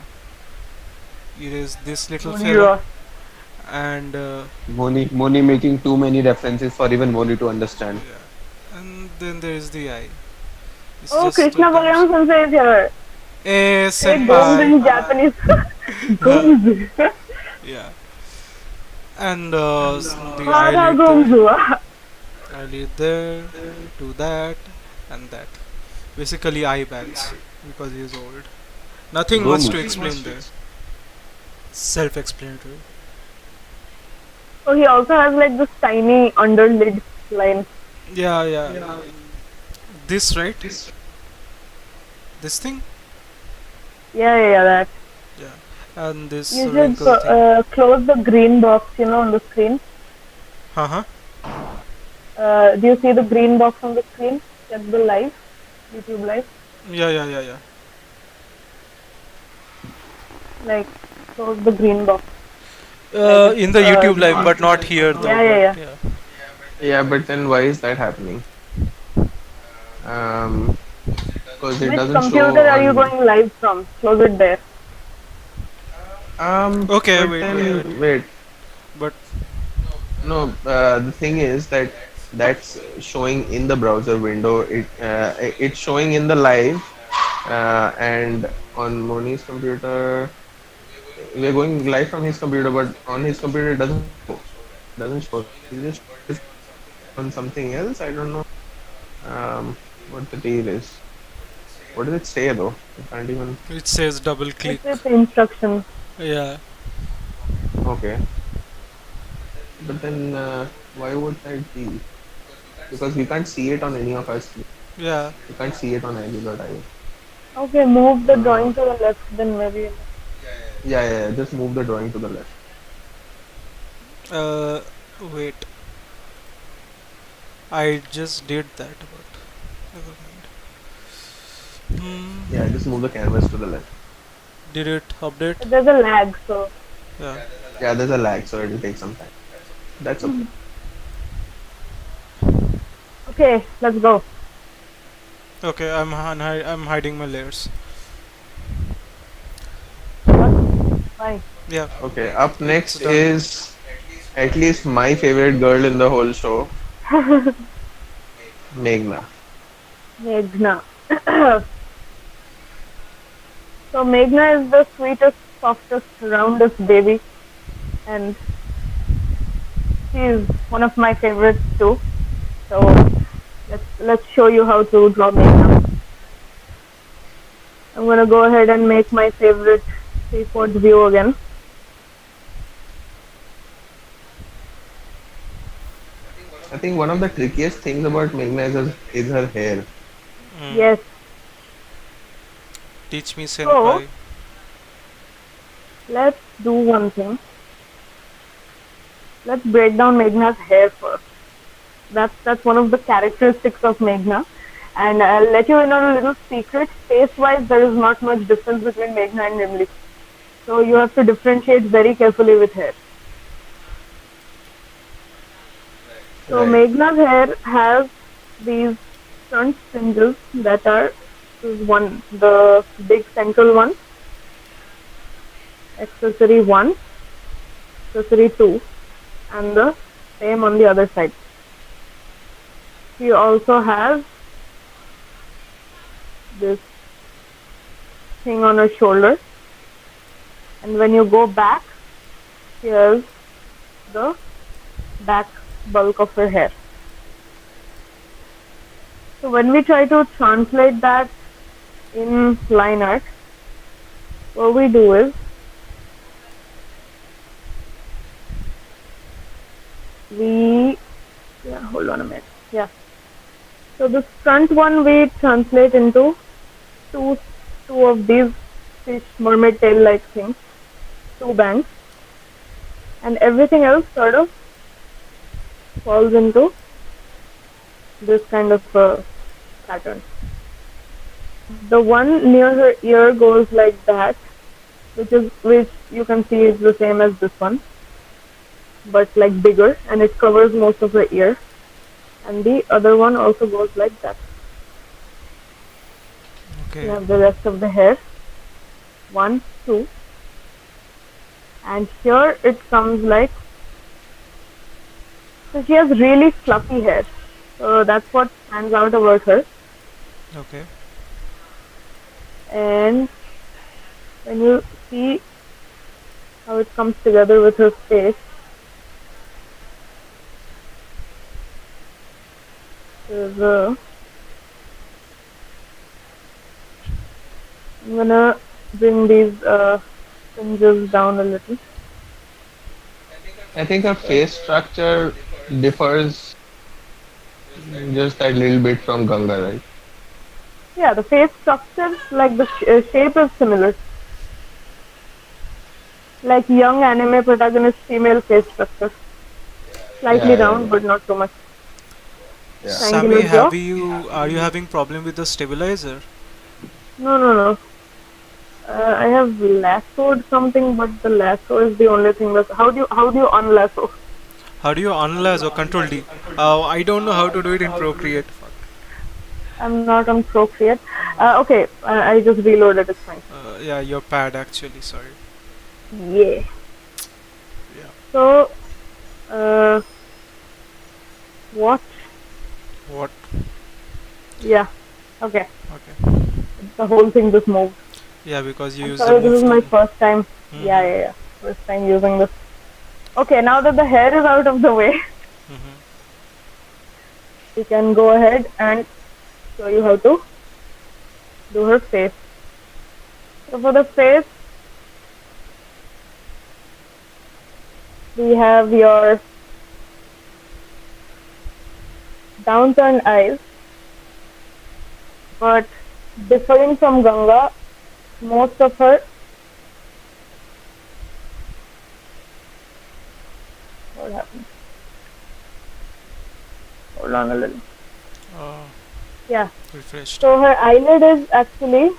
it is this little Moni fella, Ross. and Moni making too many references for even Moni to understand. yeah, and then there is the eye. It's Oh, just a Krishna dumb. Balaram Sensei is here. Hey, Say Gomes senpai. in Japanese. Gomes. Yeah, and the Hara eyelid there, Gomes hua. eyelid there, do that, and that. Basically, eye bags because he is old. Nothing much to Gomus. explain there. Self-explanatory. So he also has like this tiny underlid line. Yeah, yeah. This right? This thing? Yeah, that. Yeah. And this You should wrinkle thing. close the green box, on the screen. Huh? Do you see the green box on the screen? Check the live, YouTube live. Yeah. Like, close the green box. Like In the YouTube live, but not here though. Yeah. But yeah. Yeah, but then why is that happening? Because it Which doesn't show computer are you on. going live from? Close it there. Okay, But wait. then wait. But No, the thing is that that's showing in the browser window. It's showing in the live, and on Moni's computer, we're going live from his computer, but on his computer it doesn't show. Doesn't show. It just shows on something else. I don't know. What the deal is. What does it say though? I can't even. it says double click. It's with instructions. Yeah. Okay, but then why would that be? Because we can't see it on any of us. Yeah. We can't see it on ID.io. Okay, move the Uh, drawing to the left, then maybe. yeah. Just move the drawing to the left. Uh, wait. I just did that, but never mind. Yeah, just move the canvas to the left. Did it update? There's a lag, so. Yeah. Yeah, there's a lag, so it'll take some time. That's okay. Okay, let's go. Okay, I'm hiding my layers. Bye. Yeah. Okay, up next done. is at least my favorite girl in the whole show, Meghna. Meghna. So Meghna is the sweetest, softest, roundest baby, and she is one of my favorites too. So let's show you how to draw Meghna. I'm gonna go ahead and make my favorite 3/4 view again. I think one of the trickiest things about Meghna is her hair. Yes. Teach me, senpai. Let's do one thing. Let's break down Meghna's hair first. That's one of the characteristics of Meghna. And I'll let you in on a little secret. Face-wise, there is not much difference between Meghna and Nimli. So you have to differentiate very carefully with hair. So Right. Meghna's hair has these front fringes that are one, the big central one, accessory 1, accessory 2, and the same on the other side. She also has this thing on her shoulder, and when you go back, here's the back bulk of her hair. So when we try to translate that in line art, what we do is hold on a minute. Yeah. So the front one we translate into two of these fish mermaid tail like things, two bangs, and everything else sort of falls into this kind of pattern. The one near her ear goes like that, which you can see is the same as this one, but like bigger, and it covers most of her ear. And the other one also goes like that. Okay. You have the rest of the hair. 1, 2, and here it comes like, so she has really fluffy hair. So that's what stands out about her. Okay. And when you see how it comes together with her face, there's a, I'm gonna bring these fringes down a little. I think her face structure differs just a little bit from Ganga, right? Yeah, the face structure, like the shape is similar. Like young anime protagonist female face structure. Slightly Yeah, yeah, round, yeah. but not too much. Yeah. Sammy, Triangular jaw. are you having problem with the stabilizer? No, no, no. I have lassoed something, but the lasso is the only thing that's. How do you unlasso? How do you unlasso? Control D. I don't know how to do it in Procreate. Fuck. I'm not on Procreate. Okay, I just reloaded. It's fine. Yeah, your pad actually. Sorry. Yeah. Yeah. So, uh, what? What? Yeah. Okay. Okay. The whole thing just moved. Yeah, because you I'm use the sorry, this move is my tool. first time. Yeah, Mhm. yeah, yeah. First time using this. Okay, now that the hair is out of the way, Mhm. we can go ahead and show you how to do her face. So for the face, we have your downturned eyes, but differing from Ganga, most of her. What happened? Hold on a little. Uh, Yeah. Refreshed. So her eyelid is actually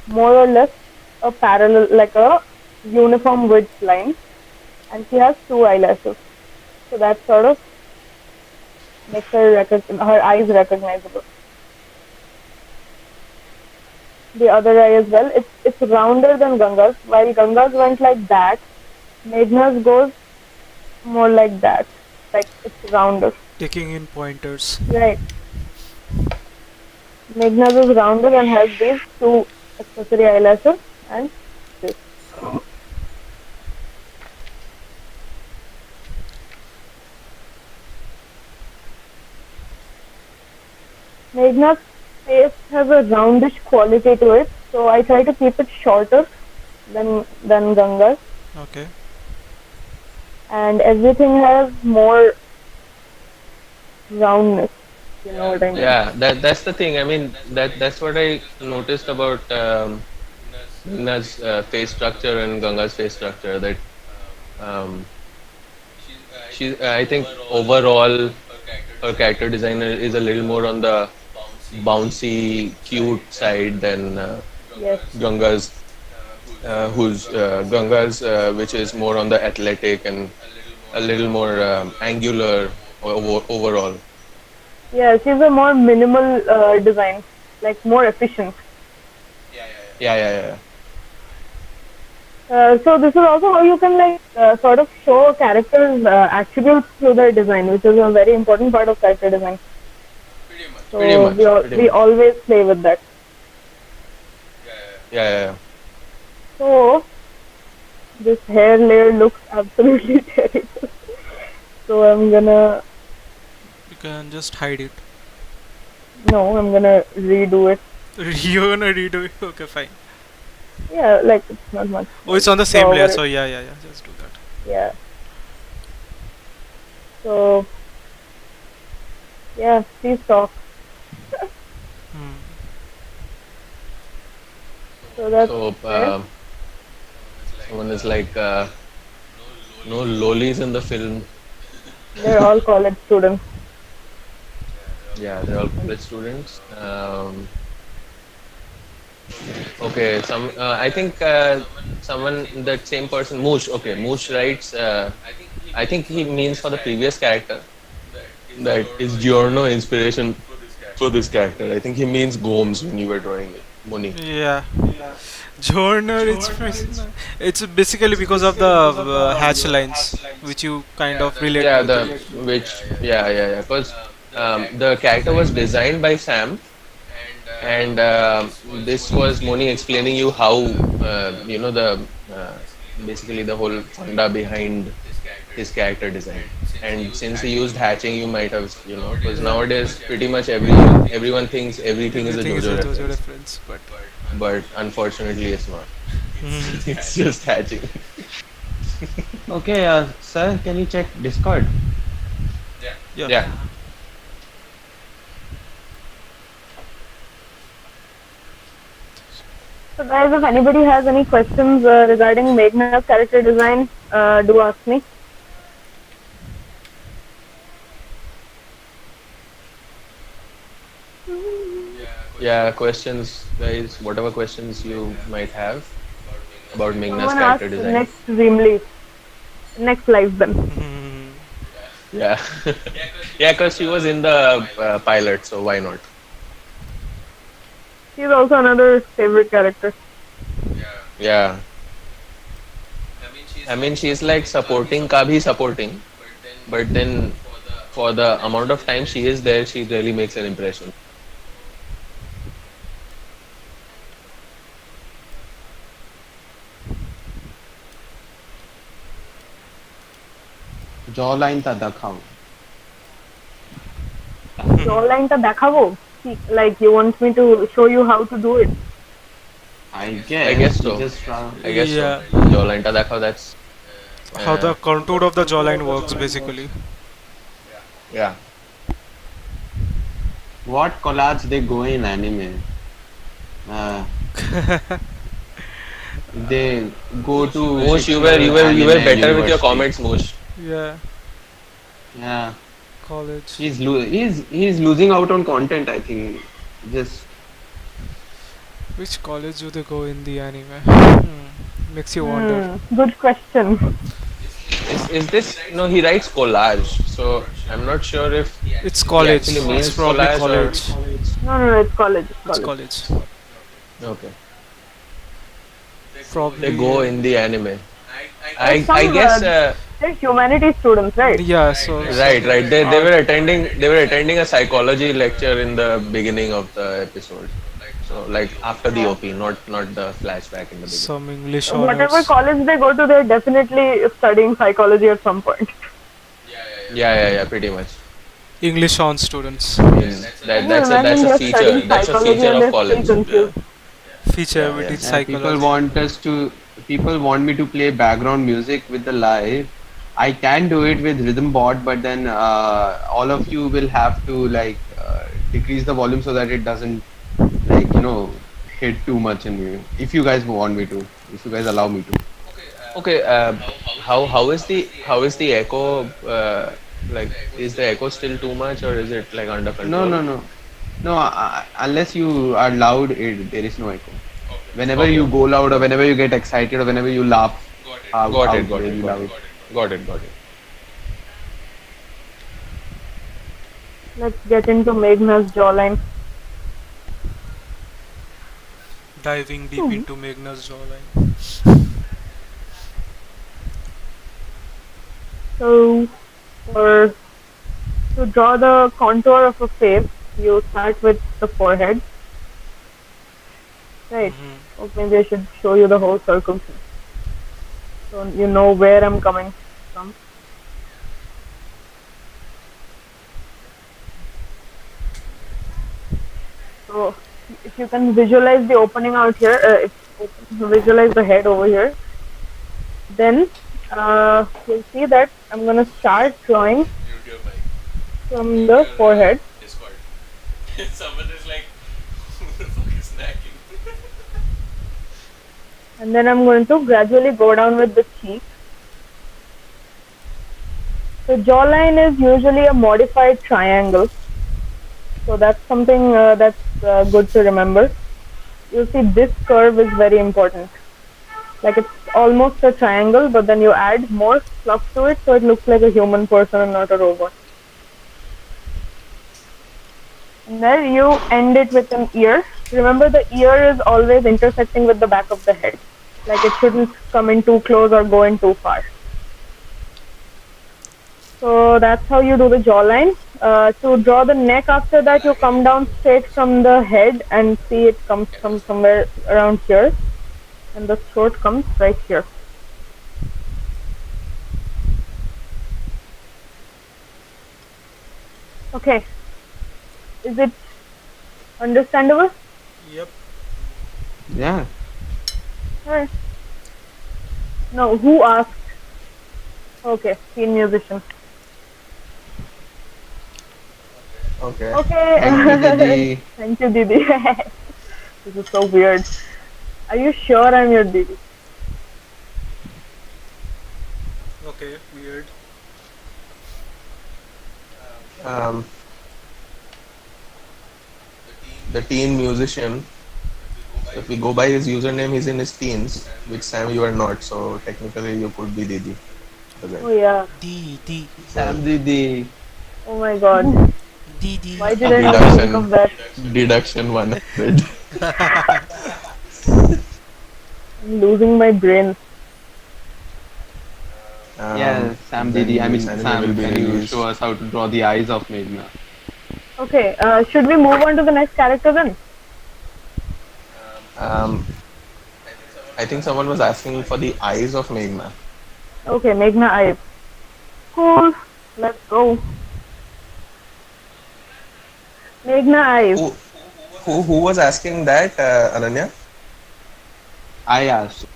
more or less a parallel, like a uniform width line, and she has two eyelashes. So that sort of makes her eyes recognizable. The other eye as well. It's rounder than Ganga's. While Ganga's went like that, Meghna's goes more like that. Like it's rounder. Taking in pointers. Right. Meghna's is rounder and has these two accessory eyelashes and this. Meghna's face has a roundish quality to it, so I try to keep it shorter than Ganga's, Okay. and everything has more roundness. You know what I mean? Yeah, that's the thing. I mean, that's what I noticed about Meghna's face structure and Ganga's face structure. That um, I think overall her character designer is a little more on the bouncy, cute side than Yes. Ganga's, which is more on the athletic and a little more angular overall. Yeah, she's a more minimal design, like more efficient. Yeah, yeah, yeah. So this is also how you can like sort of show characters' attributes through their design, which is a very important part of character design. So Pretty much. Pretty we much. always play with that. Yeah, yeah, yeah. So this hair layer looks absolutely terrible. So I'm gonna You can just hide it. I'm gonna redo it. You're gonna redo it. Okay, fine. Yeah, like it's not much. Oh, it's on the So same layer. over So it. yeah. Just do that. Yeah. So yeah, please talk. Hmm. So that's So there. someone is like, no lolis in the film. They're all college students. Yeah, they're all college students. Okay, I think someone, that same person, Moosh. Okay, Moosh writes. I think he means for the previous character. That is Giorno inspiration for this character. I think he means Gomes when you were drawing it. Moni. Yeah. Journal, it's basically because of the hatch lines, which you kind of relate Yeah, with. the which yeah. Because the character was designed by Sam, and this was Moni explaining you how the basically the whole funda behind his character design. And since he used hatching, you might have because Yeah. nowadays pretty much everyone thinks everything is a Everything is JoJo a JoJo reference, reference, but. but unfortunately it's not. Mhm. It's just hatching. Okay, sir, can you check Discord? Yeah. Yeah. So guys, if anybody has any questions regarding Meghna's character design, do ask me. Yeah, questions, guys. Whatever questions you might have about Meghna's Someone character asked design. next live then. Mhm. Yeah, yeah, because she was in the pilot, so why not? She's also another favorite character. Yeah, I mean she's like supporting ka bhi supporting, but then for the amount of time she is there, she really makes an impression. Jawline ta dakhao. Jawline ta dekhavo. Like you want me to show you how to do it. I I guess guess you so. just I guess so. Yeah. Jawline ta dekho, that's How the uh, contour of the jawline works, basically. yeah. what collage they go in anime. Uh, they go to Moosh, fictional you were anime better with your university. comments, Moosh. Yeah. Yeah, College. he's losing out on content. I think just Which college do they go in the anime? Makes you wonder. Good question. Is this no? He writes collage, so I'm not sure if It's he college. actually It's means probably collage or college. No, it's college. It's It's college. college. okay. Probably. They go in the anime. There's I some guess they're humanities students, right? Yeah. So. right. They Art. were attending a psychology lecture in the beginning of the episode. So like after the OP, not the flashback in the beginning. Some English Whatever honors. college they go to, they're definitely studying psychology at some point. Yeah. Pretty much. English on students. I mean, Can you imagine that's a they're feature. studying That's a psychology feature and of they're still college. Yeah. confused? Feature we Yeah. did people psychology. want us to. People want me to play background music with the live. I can do it with rhythm bot, but then all of you will have to like decrease the volume so that it doesn't like hit too much in me. If you guys want me to, if you guys allow me to. Okay. How is the echo? Like, is the echo still too much, or is it like under No, control? no, no, no. Unless you are loud, there is no echo. Whenever Okay. you go loud or whenever you get excited or whenever you laugh Got out it. Got very it. Got loud. it. Got it. Got it. Let's get into Meghna's jawline. Diving deep into Meghna's jawline. So, for to draw the contour of a face, you start with the forehead, right? Or maybe I should show you the whole circle thing, so you know where I'm coming from. So, if you can visualize the opening out here, visualize the head over here, then you'll see that I'm gonna start drawing from the forehead. Someone is like, who the fuck is snacking? And then I'm going to gradually go down with the cheek. So jawline is usually a modified triangle. So that's something that's good to remember. You'll see this curve is very important. Like it's almost a triangle, but then you add more fluff to it so it looks like a human person and not a robot. And then you end it with an ear. Remember, the ear is always intersecting with the back of the head. Like it shouldn't come in too close or go in too far. So that's how you do the jawline. To draw the neck after that, you come down straight from the head and see it comes from somewhere around here. And the throat comes right here. Okay. Is it understandable? Yep. Yeah. Alright. No, who asked? Okay, teen musician. Okay. Okay. Thank you, Didi. Thank you, Didi. This is so weird. Are you sure I'm your Didi? Okay, weird. Um, the teen musician. If we go by his username, he's in his teens, which Sam you are not. So technically, you could be Didi. Oh yeah. D. Sam Didi. Oh my god. D. Why didn't I think of that? Deduction 100. I'm losing my brain. Yeah, Sam then Didi. I mean, this anime Sam, will be can you released. show us how to draw the eyes of Meghna? Okay, should we move on to the next character then? Um, I think someone was asking for the eyes of Meghna. Okay, Meghna eyes. Cool. Let's go. Meghna eyes. Who was asking that, Ananya? I asked.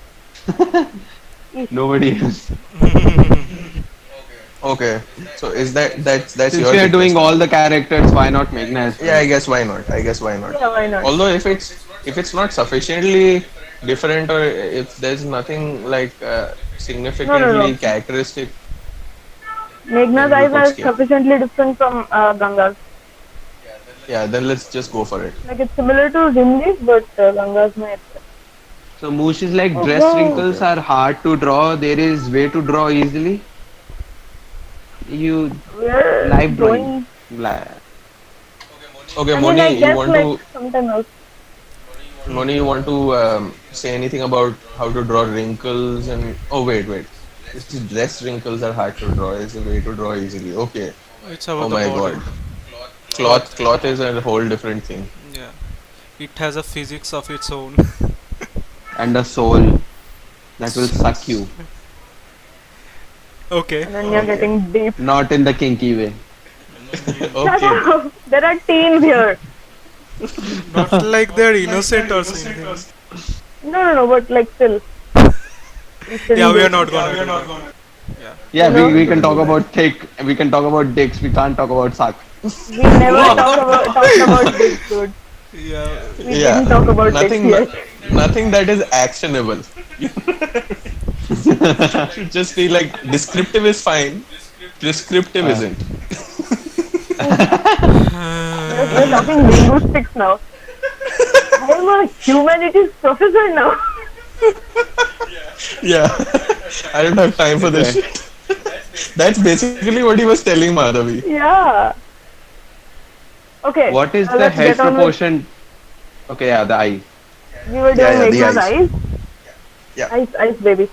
Nobody else. Okay, so is that's Since your we are doing request? all the characters, why not Meghna as Yeah, I well? guess why not? Yeah, why not? Although if it's not sufficiently different or if there's nothing like No. significantly characteristic, Meghna's then we eyes could are skip. sufficiently different from Ganga's. Yeah, then let's just go for it. Like it's similar to Rimli's, but Ganga's my. So Moosh is like Oh, dress wow. wrinkles Okay. are hard to draw. There is way to draw easily. You We're live drawing. going. Okay, I mean, I Moni, guess like sometime else. You want to say anything about how to draw wrinkles and oh wait, this is dress wrinkles are hard to draw. Is a way to draw easily. Okay. It's Oh about the my body. god. Cloth. Cloth is a whole different thing. Yeah. It has a physics of its own. And a soul that will suck you. Okay. And then you're Okay. getting deep. Not in the kinky way. Shut Okay. up. There are teens here. Not like they're innocent or something. No, but like still. Yeah, we are not gonna. Yeah, You know- we can talk about thick, we can talk about dicks, we can't talk about suck. We never talked about this, dude. Yeah. We didn't talk about nothing this yet. nothing that is actionable. Should just be like descriptive is fine. Prescriptive isn't. We're talking linguistics now. I am a humanities professor now. Yeah. I don't have time for this shit. That's basically what he was telling Madhavi. Yeah. Okay. What is the let's head get on with- proportion? Okay, yeah, the eye. We were doing Yeah, the Meghna's eyes. eyes. Yeah. Ice, baby.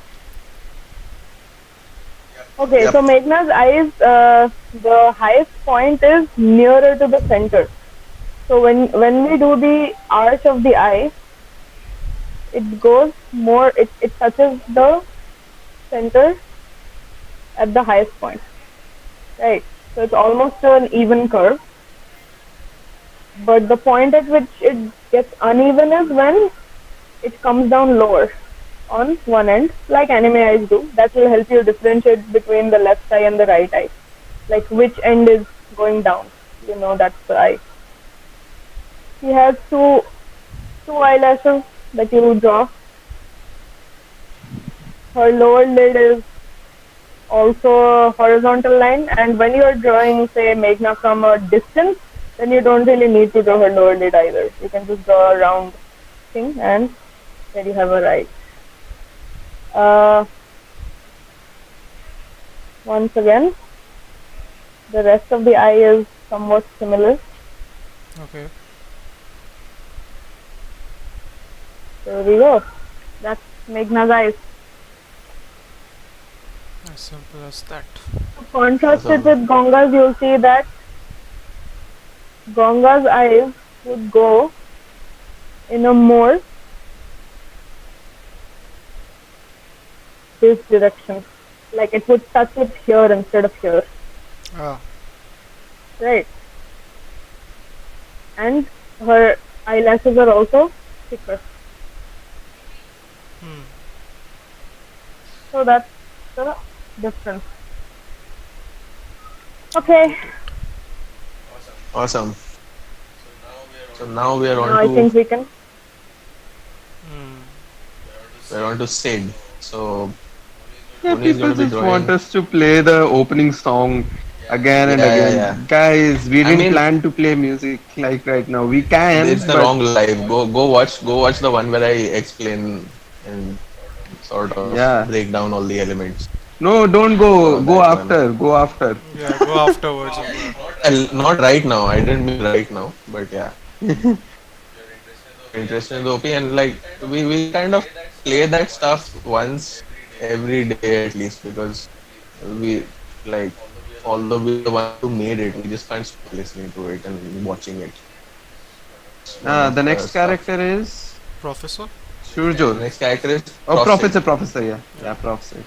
Okay, Yep. so Meghna's eyes, the highest point is nearer to the center. So when we do the arch of the eye, it goes more, it touches the center at the highest point. Right. So it's almost an even curve. But the point at which it gets uneven is when it comes down lower on one end, like anime eyes do. That will help you differentiate between the left eye and the right eye. Like which end is going down. You know, that's the eye. He has two eyelashes that you will draw. Her lower lid is also a horizontal line, and when you are drawing, say, Meghna from a distance, then you don't really need to draw her lower lid either. You can just draw a round thing, and there you have a right. Once again, the rest of the eye is somewhat similar. Okay. There we go. That's Meghna's eyes. As simple as that. Contrasted Awesome. with Ganga's, you'll see that Ganga's eyes would go in a more this direction. Like it would touch it here instead of here. Ah. Right. And her eyelashes are also thicker. Hmm. So that's the difference. Okay. Awesome. So now we are Now on I to think we can. Hmm. Sid. So Yeah, Moni is going people to be just want drawing. us to play the opening song again and Yeah, yeah, yeah. again. Guys, we I didn't mean, plan to play music like right now. We can, it's the but wrong live. Go watch the one where I explain and sort of yeah. break down all the elements. No, don't So go. Go that one. after. Go after. Yeah, go afterwards of that. Well, not right now. I didn't mean right now, but yeah. If you're interested in the OP, and like we kind of play that stuff once every day at least, because we like, although we're the ones who made it, we just can't stop listening to it and watching it. It's one of The the next stuff. character is Professor? The Surjol. next character is Oh, Prof Sid. Professor, Professor. Yeah, Yeah. yeah, Professor.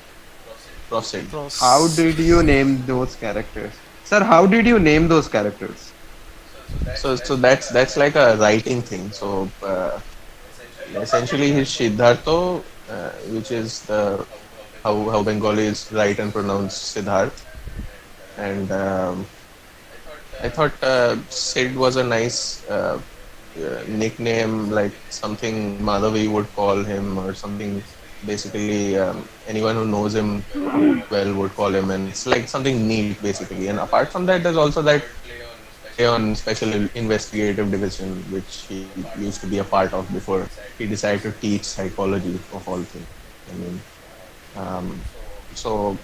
Prof Sid. How Pros. did you name those characters, sir? How did you name those characters? So that's like a writing thing. So essentially, his Siddhartho, which is the how Bengalis write and pronounce Siddharth, and I thought Sid was a nice nickname, like something Madhavi would call him, or something. Basically, anyone who knows him well would call him, and it's like something neat, basically. And apart from that, there's also that play on Special Investigative Division, which he used to be a part of before he decided to teach psychology of all things. I mean, um, so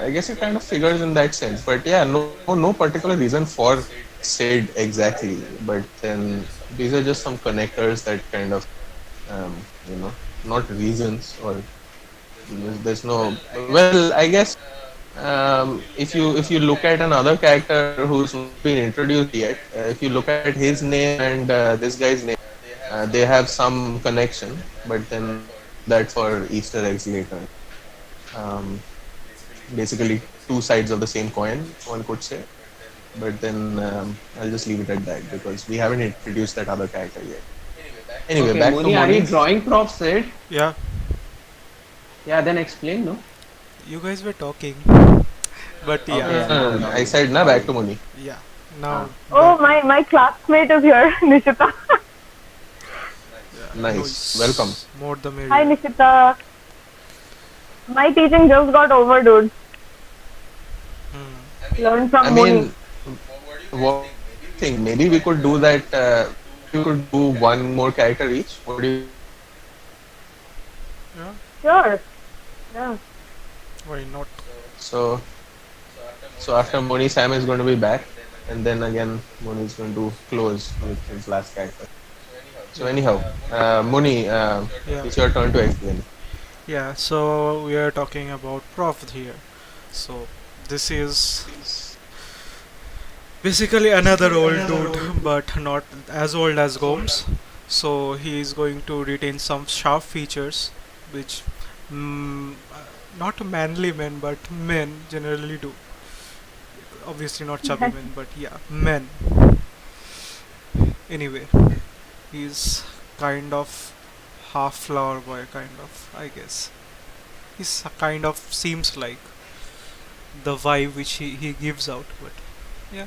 I guess it kind of figures in that sense. But yeah, no particular reason for Sid exactly. But then these are just some connectors that kind of not reasons, or there's no. Well, I guess if you look at another character who's not been introduced yet, if you look at his name and this guy's name, they have some connection. But then I'll leave that for Easter eggs later. Um, Basically, two sides of the same coin, one could say. But then I'll just leave it at that because we haven't introduced that other character yet. Anyway, Okay, back to Moni, are you Moni. drawing Prof said? Yeah, Yeah, then explain, no? you guys were talking. But Okay, yeah, yeah, now, I said na, back to Moni. yeah. ah. Now Oh, back. my classmate is here, Nishita. Yeah, Nice, welcome. noise. More the Hi, merrier. Nishita. My teaching just got over, dude. Hmm. Learn I from Moni. mean, what do you think? Maybe we could do that. Maybe we could do one more character each. What do you think? Yeah, Sure. Yeah. why not? So, so after Moni, Sam is going to be back, and then again Moni is going to close with his last character. So anyhow, Moni, Yeah, it's your turn to explain. yeah. So we are talking about Prof here. So this is basically another old dude, but not as old as Gomes. So he is going to retain some sharp features, which not manly men, but men generally do. Obviously not chubby men, but yeah, men. Anyway, he's kind of half flower boy, kind of, I guess. He's kind of seems like the vibe which he gives out, but yeah.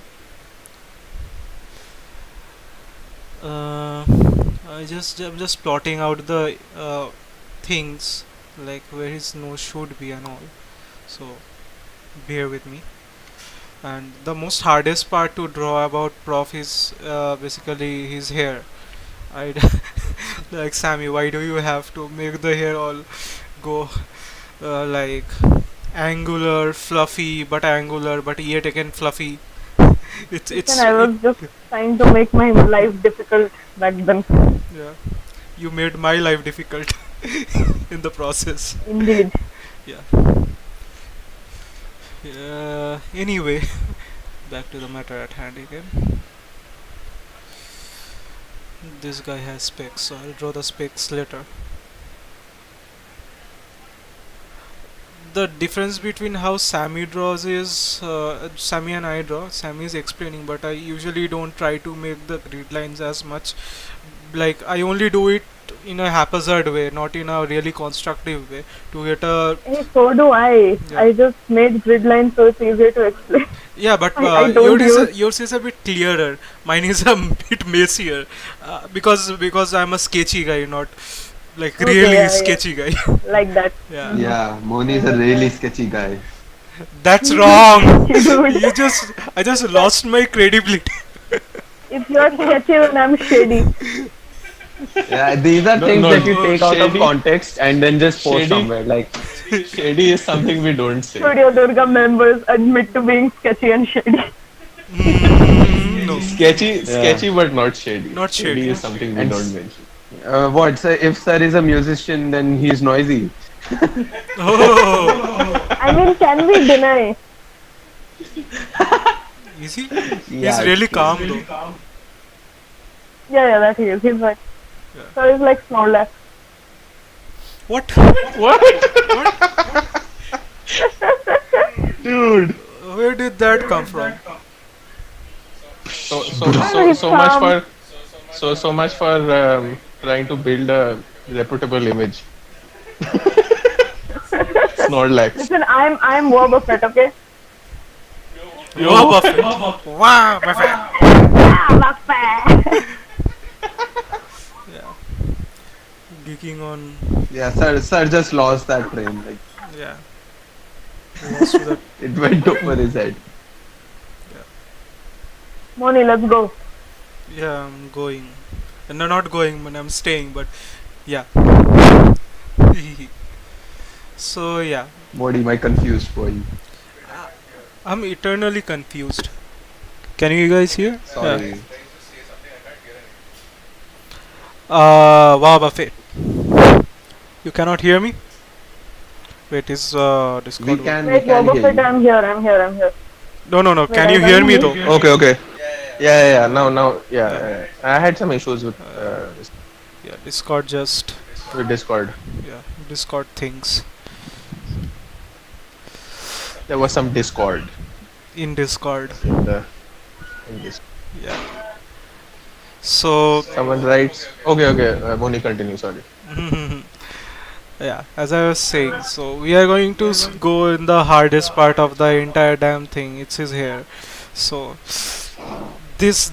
Uh, I'm just plotting out the things like where his nose should be and all. So bear with me. And the most hardest part to draw about Prof is basically his hair. I like Sammy. Why do you have to make the hair all go like angular, but yet again fluffy? Listen, It's I it, was just trying to make my life difficult back then. yeah. You made my life difficult in the process. Indeed. Yeah. Anyway, back to the matter at hand again. This guy has specs, so I'll draw the specs later. The difference between how Sammy draws is Sammy and I draw. Sammy is explaining, but I usually don't try to make the grid lines as much. Like I only do it in a haphazard way, not in a really constructive way, to get a Hey, so do I. yeah. I just made grid lines so it's easier to explain. Yeah, but I don't use. yours is a bit clearer. Mine is a bit messier, because I'm a sketchy guy, not like Okay, really yeah, sketchy guy. like that. Yeah, Yeah, Moni is a really sketchy guy. that's wrong. Dude, I just lost my credibility. if you're sketchy, then I'm shady. Yeah, these are No, things no, that you take out of shady- context and then just post shady- somewhere. Like, Shady is something we don't say. Studio Durga members admit to being sketchy and shady. No, Sketchy, but not shady. Not shady. Shady is something we And don't mention. what? Sir, if sir is a musician, then he's noisy. oh, I mean, can we deny? is he? Yeah, He's really calm though. Yeah, that he is. He's like, Yeah. so he's like Snorlax. What? What? Dude. Where did that come from? So much for trying to build a reputable image. Snorlax. Listen, I'm Warbuff Fett, okay? Wow, Buffett. Wow, Buffett. Ah, Buffett. Yeah. Geeking on. Yeah, sir just lost that train. Like, Yeah. Lost to that. it went over his head. Moni, let's go. Yeah, I'm going. No, not going, but I'm staying. But yeah. So yeah, What am I confused for you? I'm eternally confused. Can you guys hear? Sorry. Wow, Buffet. You cannot hear me? Wait, is Discord? We can Wait, hear Warbuff Fett, you. I'm here. No. Wait, Can I you can't hear me hear though? you. Okay. Yeah. Now, yeah. I had some issues with Yeah, Discord just. Discord. Yeah, Discord things There was some discord in Discord. in this. Yeah. So Someone writes. Okay. Moni, continue. Sorry. yeah, as I was saying, so we are going to go in the hardest part of the entire damn thing. It's his hair. So this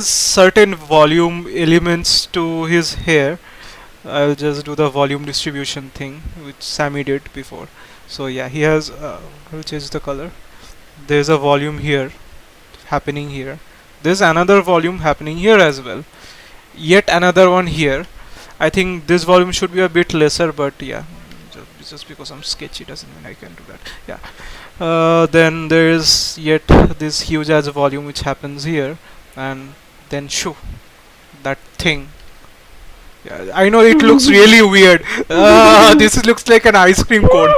certain volume elements to his hair. I'll just do the volume distribution thing which Sammy did before. So yeah, he has. I'll change the color. There's a volume here happening here. There's another volume happening here as well. Yet another one here. I think this volume should be a bit lesser, but yeah, just because I'm sketchy doesn't mean I can do that. Yeah. Then there is yet this huge as volume which happens here, and then shoo, that thing. Yeah, I know it looks really weird. Looks like an ice cream cone.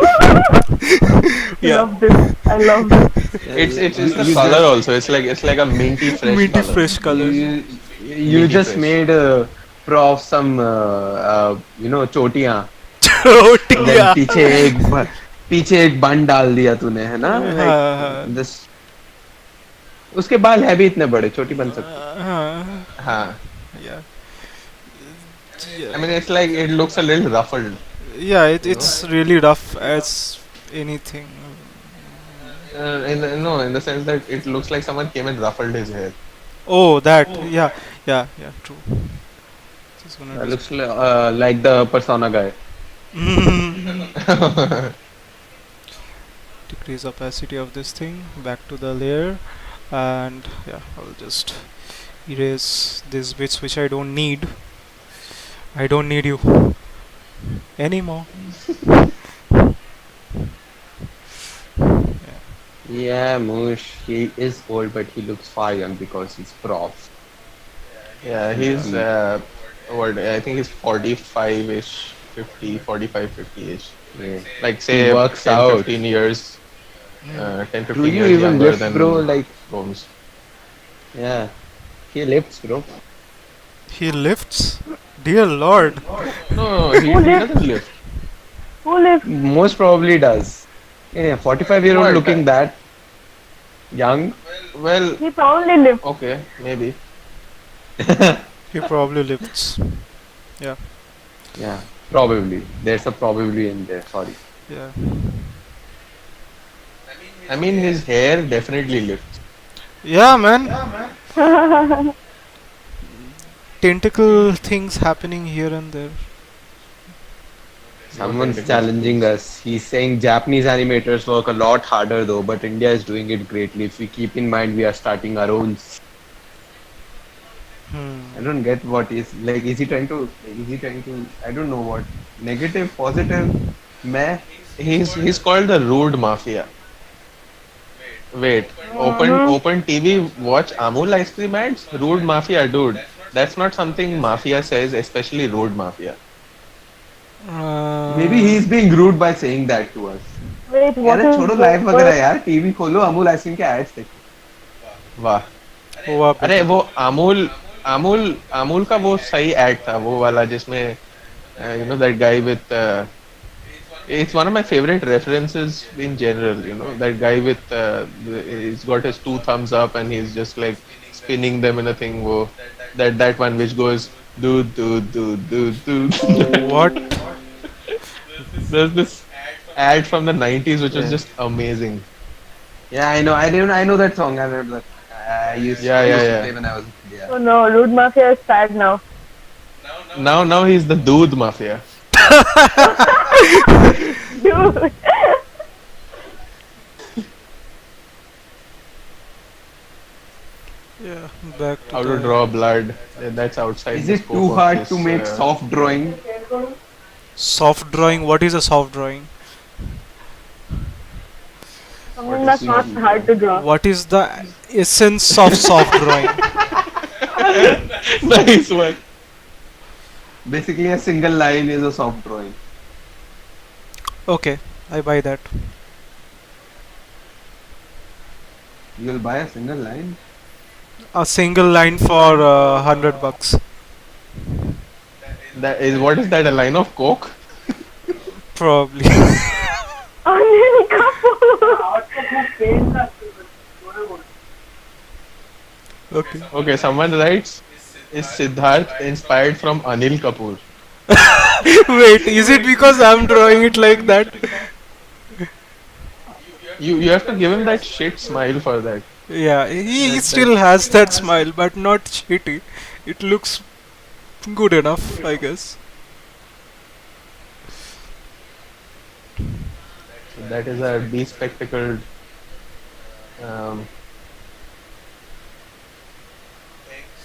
Yeah. Love this. I love this. It's the You color just- also. It's like a minty fresh Minty color. fresh color. You Minty just fresh. made a pro of some, chotiयां. Chotiयां. Then पीछे एक बन डाल दिया तूने, है ना? हाँ, Like, this. उसके बाल है भी इतने बड़े, छोटी बन सकती. Huh. yeah. I mean, it's like it looks a little ruffled. Yeah, it's really rough as anything. In the sense that it looks like someone came and ruffled his hair. Oh, that. Yeah, true. Just gonna That looks like the Persona guy. decrease opacity of this thing. Back to the layer, and yeah, I'll just erase these bits which I don't need. I don't need you anymore. Yeah, Mush, he is old, but he looks far young because he's prof. Yeah, he's what I think he's 45-ish, 50, 45, 50-ish. Yeah. Like He say works 10, out. 15 years, Hmm. 10, Do 15 you years even younger lift, bro? than Like, Gomes. yeah, he lifts, bro. He lifts? Dear Lord. No, Who he lives? doesn't lift. Who lives? Most probably does. Yeah, 45-year-old What? looking that young. Well, He probably lives. okay, maybe. He probably lifts. Yeah. Yeah, probably. There's a probably in there. Sorry. Yeah. I mean, his hair definitely lifts. Yeah, man. Tentacle things happening here and there. No Someone's tentacles, challenging please. us. He's saying Japanese animators work a lot harder though, but India is doing it greatly. If we keep in mind we are starting our own. I Hmm. don't get what is like. Is he trying to? Is he trying to? I don't know what. Negative, positive, meh. He's called the Rude Mafia. Wait, Mhm. open TV, watch Amul ice cream ads? Rude Mafia, dude. That's not something Mafia says, especially Rude Mafia. Maybe Uh, he's being rude by saying that to us. Wait, what यार is छोड़ो the life वगैरह यार TV खोलो Amul ice cream के ads देखो. वाह. हुआ अरे बेटा. वो अमूल अमूल अमूल का वो सही एड था वो वाला जिसमें that guy with it's one of my favorite references in general, that guy with he's got his two thumbs up and he's just like spinning them in a thing. Wo, that one which goes do do do do do. What? There's this ad from the 90s which was Yeah, just amazing. yeah, I know. I know that song. I know that. Yeah, I yeah, used to yeah. play when I was a kid. Yeah. Oh no, Rude Mafia is sad now. Now he's the Doodh Mafia. Dude. Yeah, back to How to the draw blood. That's outside Is the it scope too of hard to this. make soft drawing? soft drawing. What is a soft drawing? Something that's not hard to draw. What is the essence of soft drawing? Nice one. Basically, a single line is a soft drawing. Okay, I buy that. You'll buy a single line. A single line for $100. That is what is that? A line of coke? Probably. Anil Kapoor. Okay. Okay, someone writes, is Siddharth inspired from Anil Kapoor? Wait, is it because I'm drawing it like that? You have to give him that shit smile for that. Yeah, he That still has that smile, but not shitty. It looks good enough, I guess. that is a bespectacled um,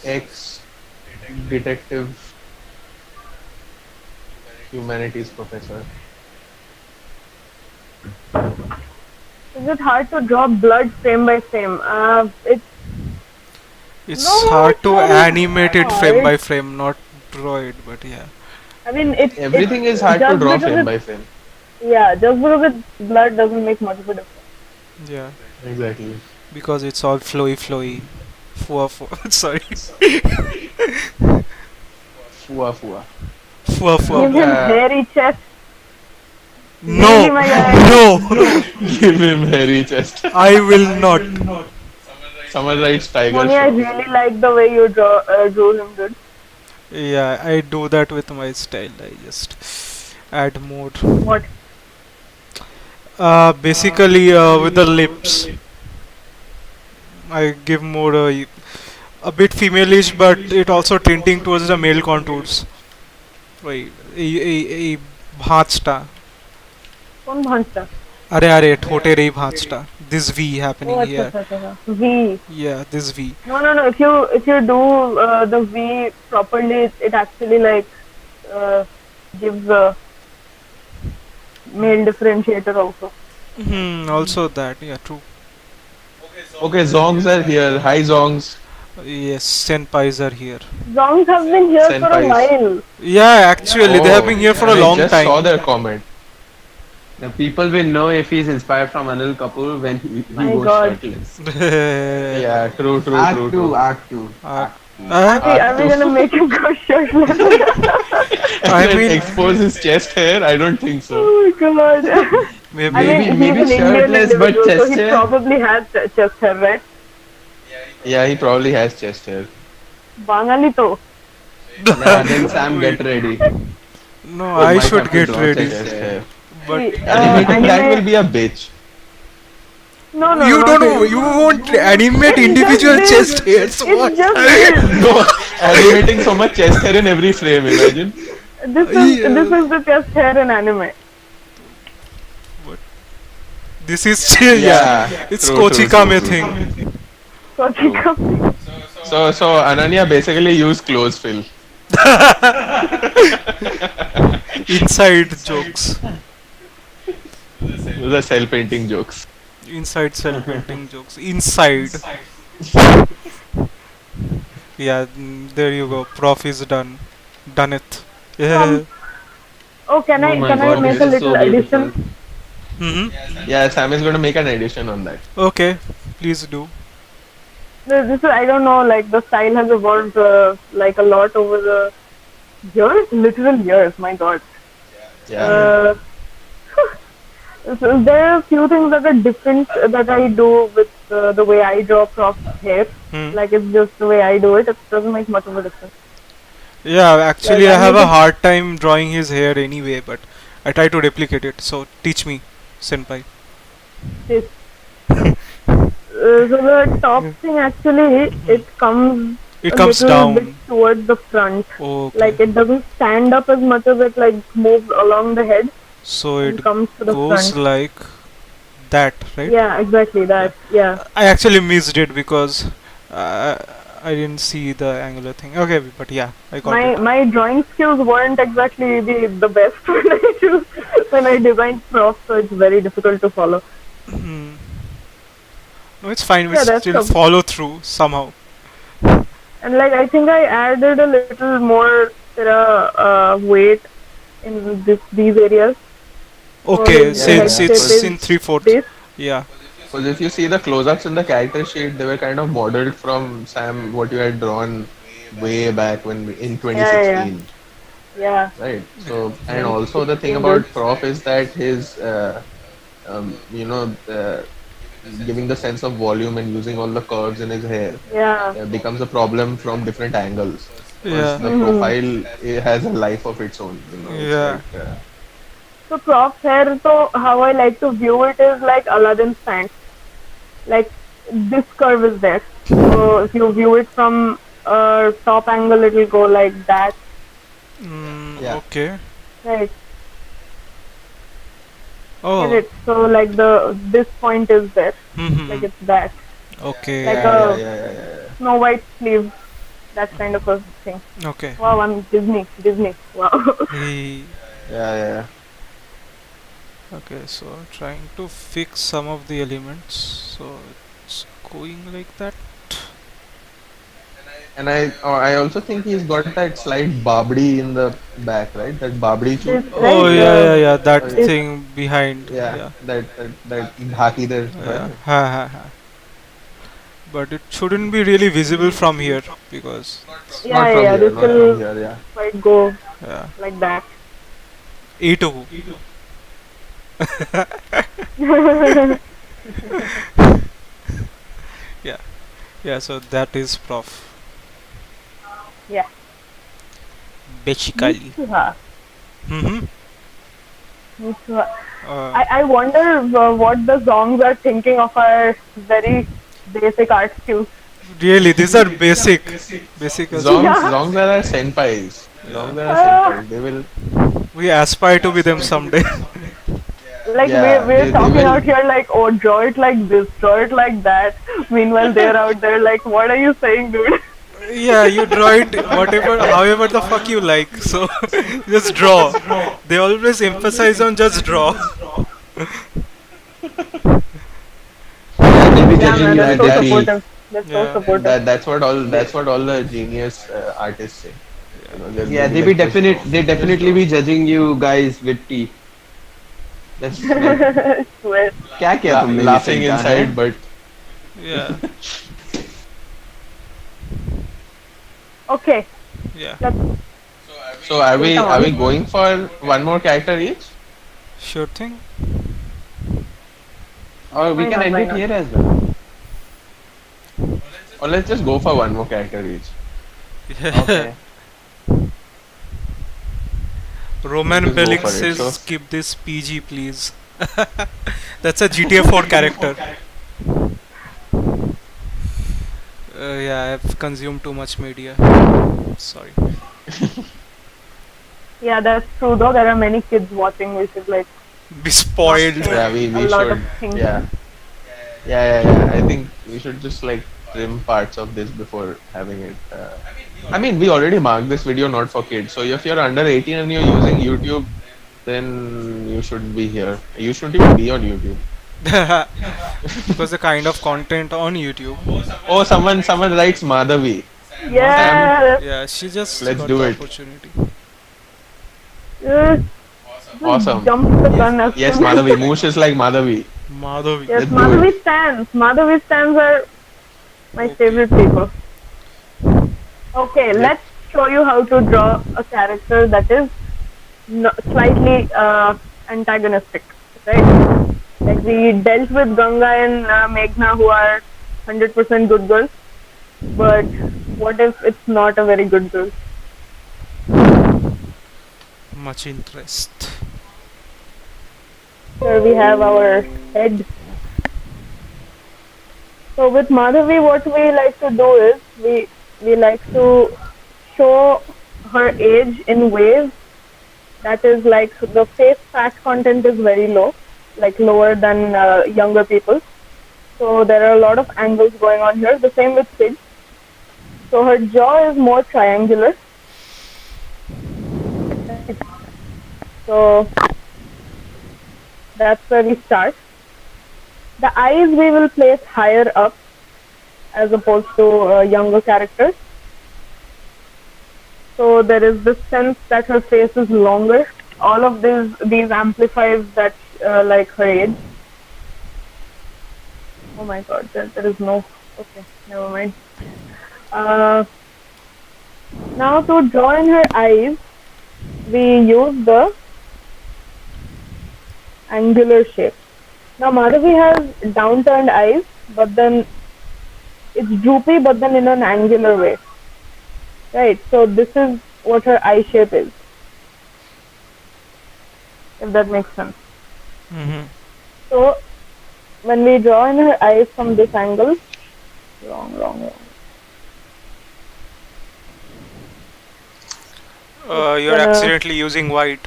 ex detective humanities professor. Is it hard to draw blood frame by frame? It's It's no, hard it's to not animate it frame by hard. frame, not draw it, but yeah. I mean, Everything it's is hard to just draw because frame by it's frame. yeah, just because it's blood doesn't make much of a difference. Yeah, Exactly. because it's all flowy. Fua fua. Sorry. Fua fua. Fua Give fua. him Uh, hairy chest. No! Really, my guy. No! Give him hairy chest. I will not. Someone writes tiger Moni, I shroff. really like the way you drew him, dude. Yeah, I do that with my style. I just add more. What? Basically, with the lips, I give more a bit femaleish, but it also tinting towards the male contours. Right, a bhaachta. कौन भांजता? अरे ठोटे रे भांचटा. This V Oh, happening अच्छा, here. अच्छा, अच्छा. V. Yeah, this V. No. If you do the V properly, it actually like uh, gives a male differentiator also. Also that. Yeah, true. Okay, zongs are here. Hi zongs. Yes, senpais are here. Zongs have been here for a Senpais. while. Yeah, actually, they have been Oh, here for a I long just saw time. their comment. The people will know if he's inspired from Anil Kapoor when he My goes God. shirtless. Yeah, true, true, Act true, two, true. act two, uh, act two. uh, Are Act we two. gonna make him go shirtless? And I then mean, expose his chest hair? I don't think so. Oh my God. I maybe. Maybe mean, he's maybe an Indian shirtless but individual, so chest he hair. probably has chest hair, right? Yeah, he probably has chest hair. Bangali to. Yeah, then Sam Wait, get ready. no, You I might should have to get draw ready. chest Chest hair. hair. But See, Animating that will anime. be a bitch. No, no, no, you not don't know. really. You won't animate It's just individual this. chest hairs. What? It's just this. No, animating so much chest hair in every frame, imagine. This Yeah. is the chest hair in anime. What? This is chill. Yeah, Yeah, it's true, true, true, Kochikame true. thing. So she True. comes. So Ananya basically used clothes fill. Inside jokes. The cell painting jokes. Inside cell painting jokes. Inside. Yeah, there you go. Prof is done. Done it. Yeah. Oh, can Oh I my can I god, make this a is little so beautiful. addition? Mm-hmm. Yeah, Sam is going to make an addition on that. Okay, please do. This is, I don't know, like the style has evolved like a lot over the years, literal years. My God. Yeah. Uh, so there are a few things that are different that I do with the way I draw Prof's hair. Hmm. Like it's just the way I do it. It doesn't make much of a difference. Yeah, actually, Like I I have make a it. hard time drawing his hair anyway, but I try to replicate it. So teach me, senpai. This. So the top thing actually it comes It a comes little bit down. towards the front. Okay. Like it doesn't stand up as much as it like moves along the head So and it comes to the goes front. like that, right? Yeah, exactly that. Yeah. I actually missed it because uh, I didn't see the angular thing. Okay, but yeah, I got My it. my drawing skills weren't exactly the best when when I designed props, so it's very difficult to follow. Hmm. No, it's fine. We Yeah, that's still some. follow through somehow. And like I think I added a little more weight in these areas. Okay, his Yeah, since yeah. head it's shape in is 3/4. this. Yeah. Because if you see the close-ups in the character sheet, they were kind of modeled from Sam, what you had drawn way back in Yeah, yeah, 2016, yeah. right? So, and Then also the thing 16 about this. Prof is that his, you know, giving the sense of volume and using all the curves in his hair Yeah. becomes a problem from different angles because Yeah. the profile has a life of its own. You know, it's Yeah. like So Prof's hair, so how I like to view it is like Aladdin's pants. Like this curve is there. So if you view it from a top angle, it will go like that. Yeah. Okay. Right. Oh. Get it? So like this point is there. Like it's that. Okay. Like yeah, a yeah, yeah, yeah, yeah. Snow White sleeve. That kind of a thing. Okay. Wow, I'm Disney. Wow. He. Yeah, yeah, yeah. Okay, so trying to fix some of the elements. So it's going like that. And I also think he's got that slight babdi in the back, right? That babdi This, chut. Oh right? yeah. That This- thing behind. Yeah, Yeah. that dhaki there. Yeah. Right? Ha. But it shouldn't be really visible from here because Yeah, Not from yeah. here, This not from will here, yeah. quite go yeah. like that. E2. Yeah. Yeah. So that is prof. Yeah. Basically. Mitsuha. Mm-hmm. Mitsuha. Uh, I wonder what the songs are thinking of our very basic art skills. really, these are basic. Basic. as- Zongs, Yeah. zongs are our senpais. Zongs are our senpais. They will. We aspire to be them someday. Like Yeah, we're they talking will- out here like, oh, draw it like this, draw it like that. Meanwhile, they're out there like, what are you saying, dude? Yeah, you draw it whatever, however the fuck you like. So just draw. They always emphasize on just draw. Yeah, they'll be Yeah, judging man, you that's at so their be- supportive. They're so Yeah. supportive. That's what all the genius artists say. You know, Yeah, they'll be like, just draw, they just definitely draw. be judging you guys with tea. That's like Swear. क्या किया तुमने ये Laughing सही का है? inside, but Yeah. Okay, Yeah. let's so get are on. we going for one more character each? Sure thing. Or we Why can not? end Why it not? here as well. Or let's just go for one more character each. Yeah. Okay. Roman Just go Belix for it. So says keep this PG please. That's a GTA 4 character. Yeah, I've consumed too much media. Sorry. Yeah, that's true. Though there are many kids watching, we should like Be spoiled. say yeah, a we lot of should. things. Yeah, yeah. I think we should just like trim parts of this before having it. I mean, we already marked this video not for kids. So if you're under 18 and you're using YouTube, then you shouldn't be here. You shouldn't even be on YouTube. Because the kind of content on YouTube. Oh, someone writes Madhavi. Yeah, that's, Yeah, she just Let's got do the it. opportunity. uh, Awesome. Jump the gun as Yes, soon as- Madhavi. Moosh is like Madhavi. Madhavi. Yes, Let's do Madhavi it. stands. Madhavi stands are my Okay. favorite people. Okay, let's show you how to draw a character that is slightly antagonistic, right? Like we dealt with Ganga and Meghna, who are 100% good girls. But what if it's not a very good girl? Much interest. Here we have our head. So with Madhavi, what we like to do is we like to show her age in ways that is like the face fat content is very low, like lower than younger people. So there are a lot of angles going on here. The same with Sid. So her jaw is more triangular. So that's where we start. The eyes we will place higher up as opposed to younger characters. So there is this sense that her face is longer. All of these amplifies that like her age. Oh my god, there is no. Okay, never mind. Now to draw in her eyes, we use the angular shape. Now Madhavi has downturned eyes, but then it's droopy, but then in an angular way. Right, so this is what her eye shape is. If that makes sense. Mm-hmm. So when we draw in her eyes from this angle, wrong. You're accidentally using white.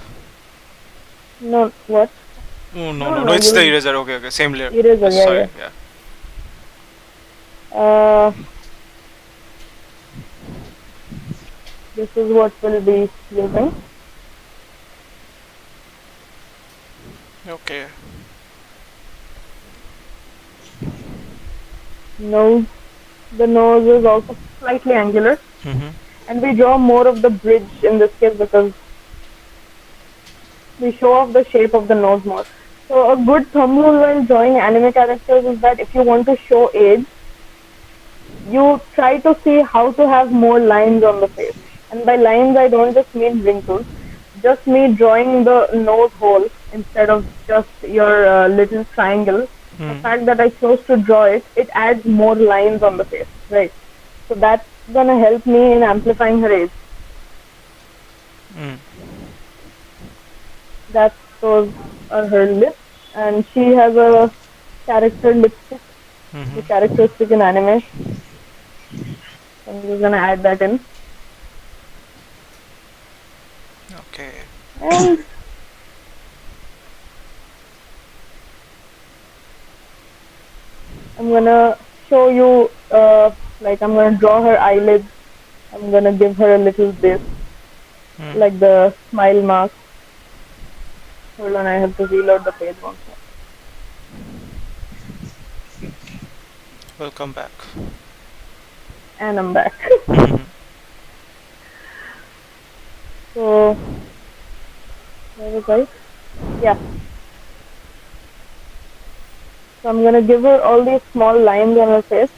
No, what? Oh No, no! It's the you- eraser. Okay. Same layer. Eraser, yeah, Sorry. yeah. Yeah. This is what we'll be using. Okay. Nose. The nose is also slightly angular. Mm-hmm. And we draw more of the bridge in this case because we show off the shape of the nose more. So a good thumb rule when drawing anime characters is that if you want to show age, you try to see how to have more lines on the face. And by lines, I don't just mean wrinkles, just me drawing the nose hole instead of just your little triangle. The fact that I chose to draw it, it adds more lines on the face, right? So that's gonna help me in amplifying her age. That's those are her lips, and she has a character lipstick, the characteristic in anime. So I'm just gonna add that in. Okay. And I'm gonna show you, like I'm gonna draw her eyelids. I'm gonna give her a little this, like the smile mark. Hold on, I have to reload the page once more. Welcome back. And I'm back. So, where was I? Yeah. So I'm gonna give her all these small lines on her face.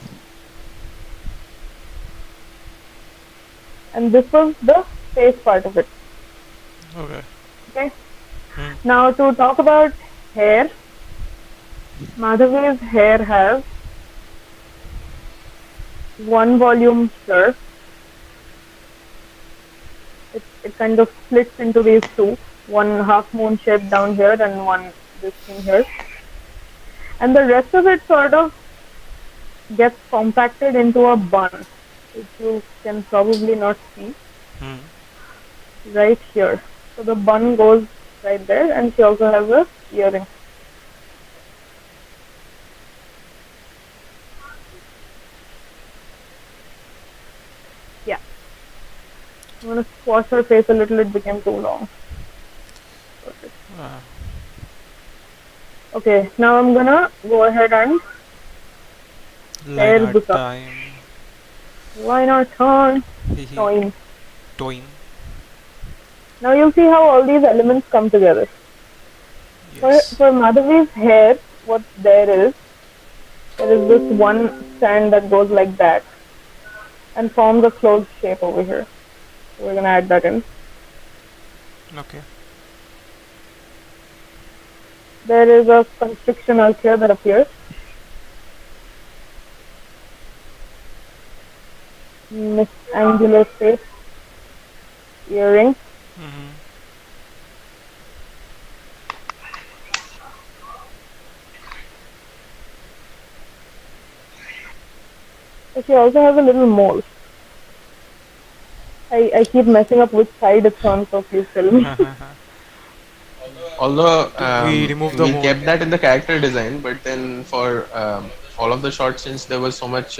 And this was the face part of it. Okay. Okay. Hmm. Now to talk about hair, Madhavi's hair has one volume here. It kind of splits into these two, one half moon shape down here and one this thing here. And the rest of it sort of gets compacted into a bun, which you can probably not see Hmm. right here. So the bun goes right there, and she also has a earring. Yeah. I'm gonna squash her face a little, it became too long. Ah. Okay, now I'm gonna go ahead and Line pair art this up. time. Why not turn? Hehe. Join. Toin. Now you'll see how all these elements come together. Yes. For Madhavi's hair, what there is this one strand that goes like that and forms a closed shape over here. So we're gonna add that in. Okay. There is a constriction out here that appears. Miss angular shape. Earring. Hmm. So she also has a little mole. I keep messing up which side it's on, so please tell me. Although We remove the we mole. kept that in the character design, but then for all of the shots, since there was so much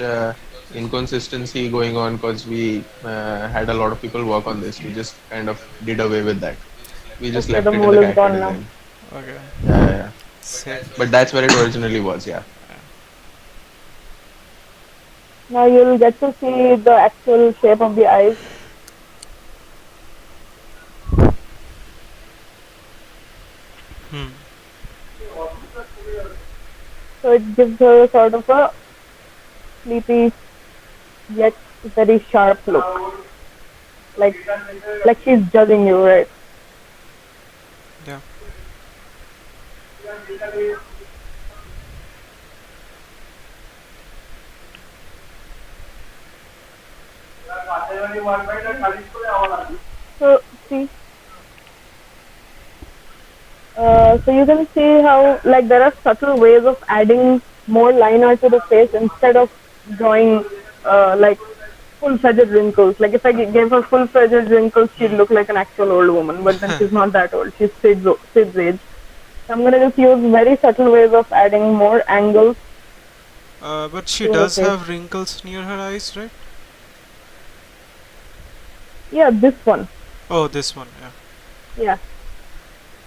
inconsistency going on, because we had a lot of people work on this, we just kind of did away with that. We just Okay, the left it in the mole is character gone now. design. Okay. Yeah, yeah, yeah. Sick. But that's where it originally was. Yeah. Now you'll get to see the actual shape of the eyes. Hmm. So it gives her sort of a sleepy yet very sharp look. Like she's judging you, right? Yeah. So see, so you can see how like there are subtle ways of adding more line art to the face instead of drawing like full-fledged wrinkles. Like if I gave her full-fledged wrinkles, she'd look like an actual old woman. But then she's not that old. She's Sid's age. So I'm gonna just use very subtle ways of adding more angles But she to her does face. have wrinkles near her eyes, right? Yeah, this one. Oh, this one. Yeah. Yeah,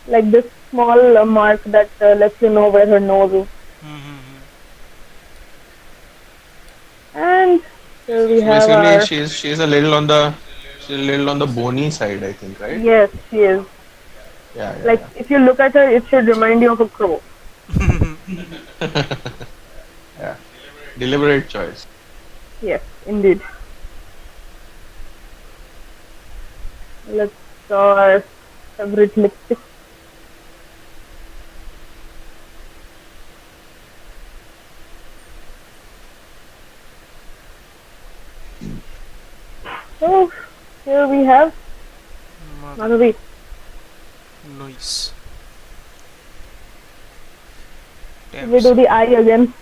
like this small mark that lets you know where her nose is. Hmm. And here we So have basically, our. she's a little on the bony side, I think, right? Yes, she is. Yeah, Like yeah, if you look at her, it should remind you of a crow. yeah. Yeah. Deliberate choice. Yes, indeed. Let's draw our favorite lipstick. So here we have Madhavi. Nice. Should we do Damn. the eye again?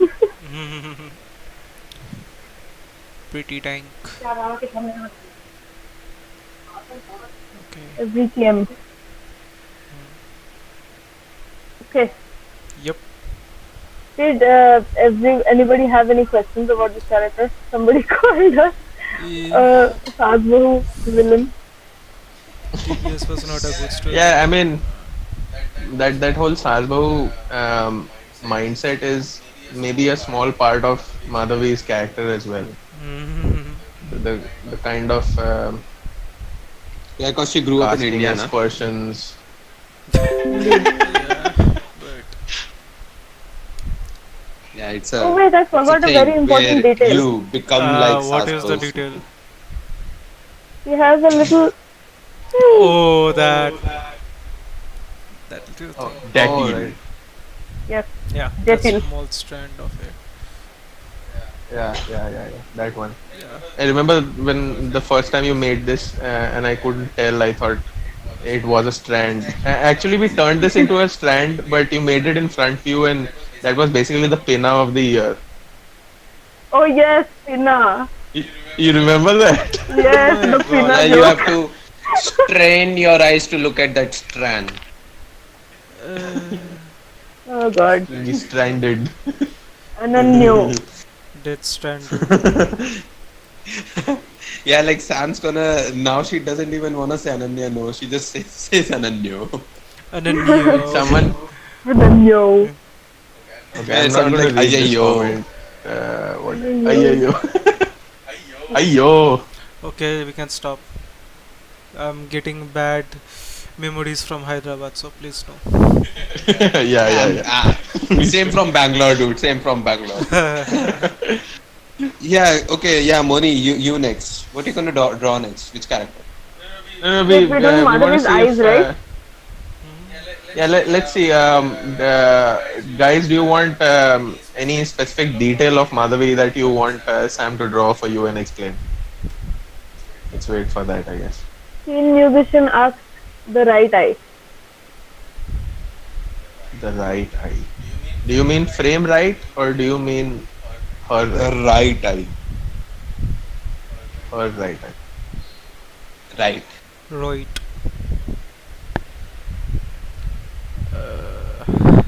Pretty tank. Okay. Every TM. Okay. Yep. Did anybody have any questions about this character? Somebody called her Sadhguru villain. TBS was not a good story. Yeah, I mean that whole Sasbahu mindset is maybe a small part of Madhavi's character as well. the kind of Yeah, because she grew up in India, castiness na? portions. Indeed. Yeah, but Yeah, Oh wait, I it's a forgot a very thing important where detail. you become like what is the Sastro's. detail? She has a little. Oh, that little Oh, thing. Oh, Datil. right. Yes, Yeah, that Jetil. small strand of hair. Yeah. That one. Yeah. I remember when the first time you made this, and I couldn't tell. I thought it was a strand. Actually, we turned this into a strand, but you made it in front view, and that was basically the pinna of the ear. Oh yes, Pina. You, you remember that? Oh Yes, my the god. Yeah, Pina you have joke. to strain your eyes to look at that strand. Uh, Oh god. We stranded. Ananyo. Death stranded. Yeah, like Sam's gonna now she doesn't even wanna say Ananya no, she just says Ananyo. Ananyo. Someone. Ananyo. Okay, Yeah, I'm it not sounds going like to read this Ayayo. comment. What? Ananyo. Ayayo. Ayo. Okay, we can stop. I'm getting bad memories from Hyderabad, so please no. Yeah. Same from Bangalore, dude. Same from Bangalore. Yeah, okay, yeah, Moni, you next. What are you gonna draw next? Which character? Wait, we're doing We want to Madhavi's see eyes, if right? yeah, let's see. Guys, do you want any specific detail of Madhavi that you want Sam to draw for you and explain? Let's wait for that, I guess. Teen musician asks the right eye. The right eye. Do you mean frame right or do you mean her The right? right eye. Her right eye. Right. Right. Uh,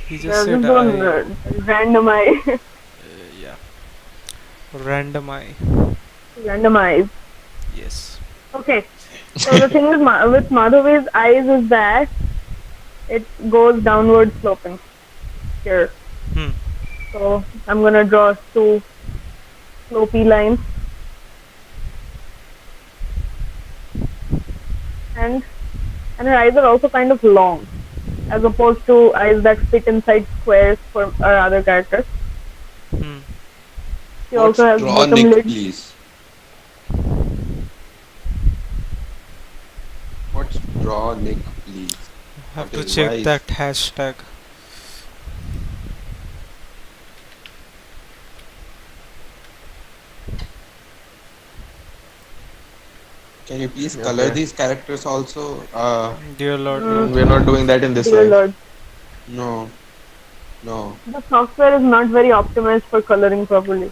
he just There's said this one I. random eye. Yeah. Random eye. Random eyes. Yes. Okay. So the thing with Madhavi's eyes is that it goes downward sloping here. Hmm. So I'm gonna draw two slopey lines. And her eyes are also kind of long, as opposed to eyes that fit inside squares for our other characters. Hmm. She also has Draw bottom Nick, lids. please. What's draw Nick, please? Have That to is check wise. that hashtag. Can you please color Okay. these characters also? Dear Lord, Mm. no. We're not doing that in this Dear live. Lord. No, no. The software is not very optimized for coloring properly.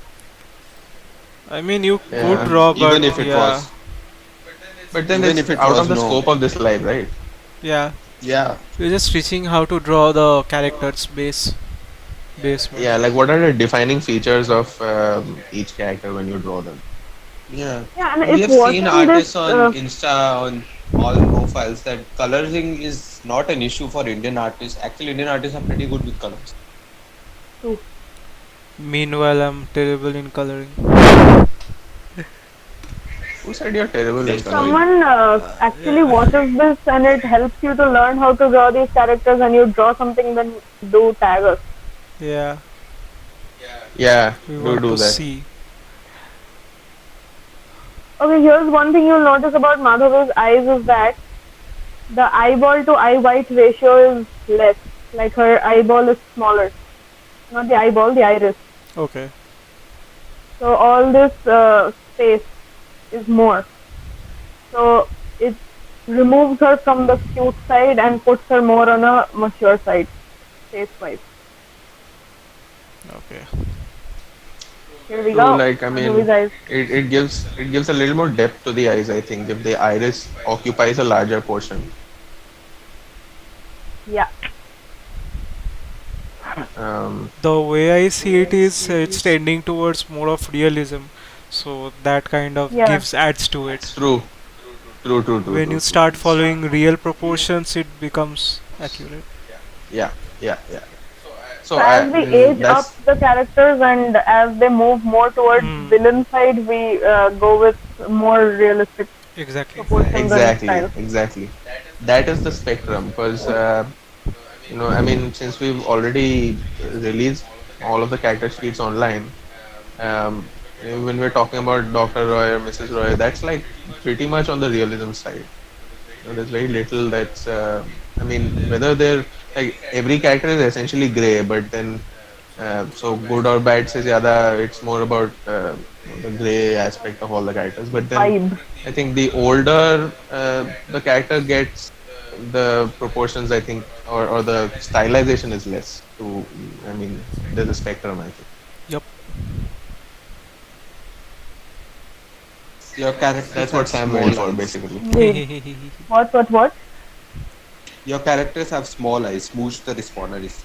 I mean, you could Yeah. draw, but Even if it yeah, was, But then even it's if it out was of the no. scope of this live, right? yeah. Yeah. You're just teaching how to draw the characters base mode. Yeah, like what are the defining features of each character when you draw them? Yeah, Yeah, and we if have seen watching this, artists on Insta on all profiles that coloring is not an issue for Indian artists. Actually, Indian artists are pretty good with colors. Meanwhile, I'm terrible in coloring. Who said you're terrible in If coloring? someone actually watches this and it helps you to learn how to draw these characters and you draw something, then do tag us. Yeah, Yeah, we do want to that. see. Okay, here's one thing you'll notice about Madhavi's eyes is that the eyeball to eye white ratio is less. Like her eyeball is smaller. Not the eyeball, the iris. Okay. So all this space is more. So it removes her from the cute side and puts her more on a mature side, face-wise. Okay. Here we So go. like I Madhavi's mean eyes. it gives a little more depth to the eyes, I think, if the iris occupies a larger portion. Yeah. The way I see it is it's tending towards more of realism, so that kind of Yeah. adds to it. True. When you start following real proportions, it becomes accurate. Yeah. So So as we age up that's the characters and as they move more towards Hmm. villain side, we go with more realistic Exactly. proportions and exactly, styles. exactly. That is the spectrum, because I mean, since we've already released all of the character sheets online, when we're talking about Dr. Roy or Mrs. Roy, that's like pretty much on the realism side. There's very little that's, I mean, whether they're like every character is essentially gray, but then so good or bad says Yada, it's more about the gray aspect of all the characters. But then Vibe. I think the older the character gets, the proportions, I think, or the stylization is less. To, I mean, there's a spectrum, I think. Yep. Your characters That's what have Sam small went for, eyes. basically. Indeed. What? Your characters have small eyes. Smooch the respawner is.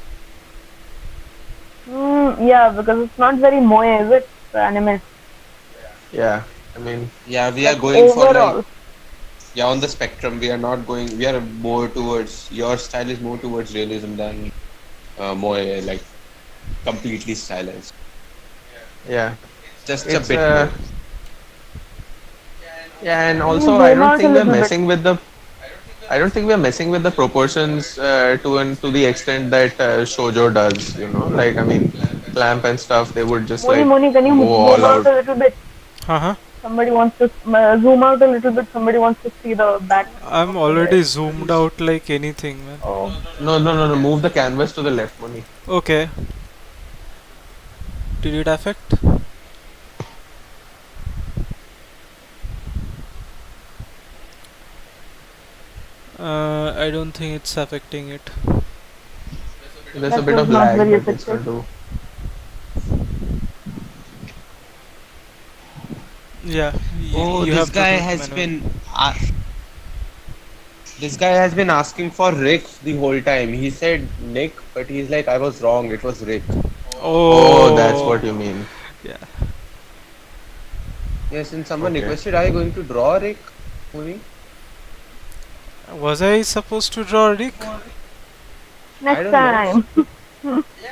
Yeah, because it's not very moe, is it? The anime. Yeah, I mean, Yeah, we are Like going for like, overall. yeah, on the spectrum. We are not going. We are more towards, your style is more towards realism than more like completely stylized. yeah, Just a it's bit more. yeah, and Can you also zoom out a little bit? I don't think we're messing with the proportions to the extent that shoujo does. Like, I mean, clamp and stuff. They would just like Moni, can you go all zoom out out. a little bit? Uh-huh. Somebody wants to zoom out a little bit. Somebody wants to see the back I'm of the guy. already zoomed out like anything, man. Oh, No, no, no, no. Move the canvas to the left, Moni. Okay. Did it affect? I don't think it's affecting it. There's a that bit was of not lag, very but it's going effective. to. Yeah, Oh, you this have to guy do it has manually. been. This guy has been asking for Rick the whole time. He said Nick, but he's like, I was wrong. It was Rick. Oh, that's Oh, what you mean. yeah. Yes, and someone Okay. requested, are you going to draw Rick? Movie? Was I supposed to draw Rick? I Next don't know. time.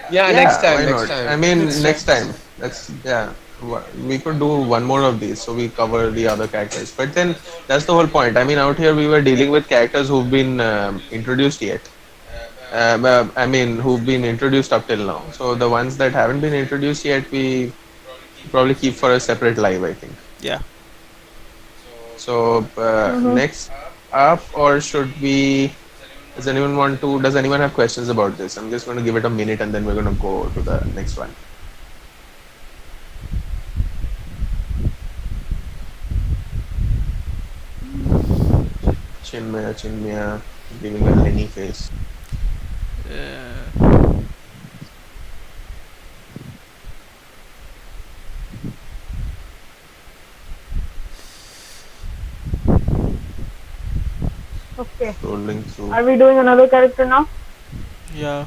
Yeah, next Yeah, time, why next not? I time. mean, Next time. next time. That's yeah. We could do one more of these, so we cover the other characters. But then that's the whole point. I mean, out here we were dealing with characters who've been introduced yet. I mean, who've been introduced up till now. So the ones that haven't been introduced yet, we probably keep for a separate live, I think. Yeah. So Mm-hmm. next up, or should we? Does anyone have questions about this? I'm just going to give it a minute and then we're going to go to the next one. Chinmaya, giving a Lenny face. Uh, Okay. Scrolling through. Are we doing another character now? yeah.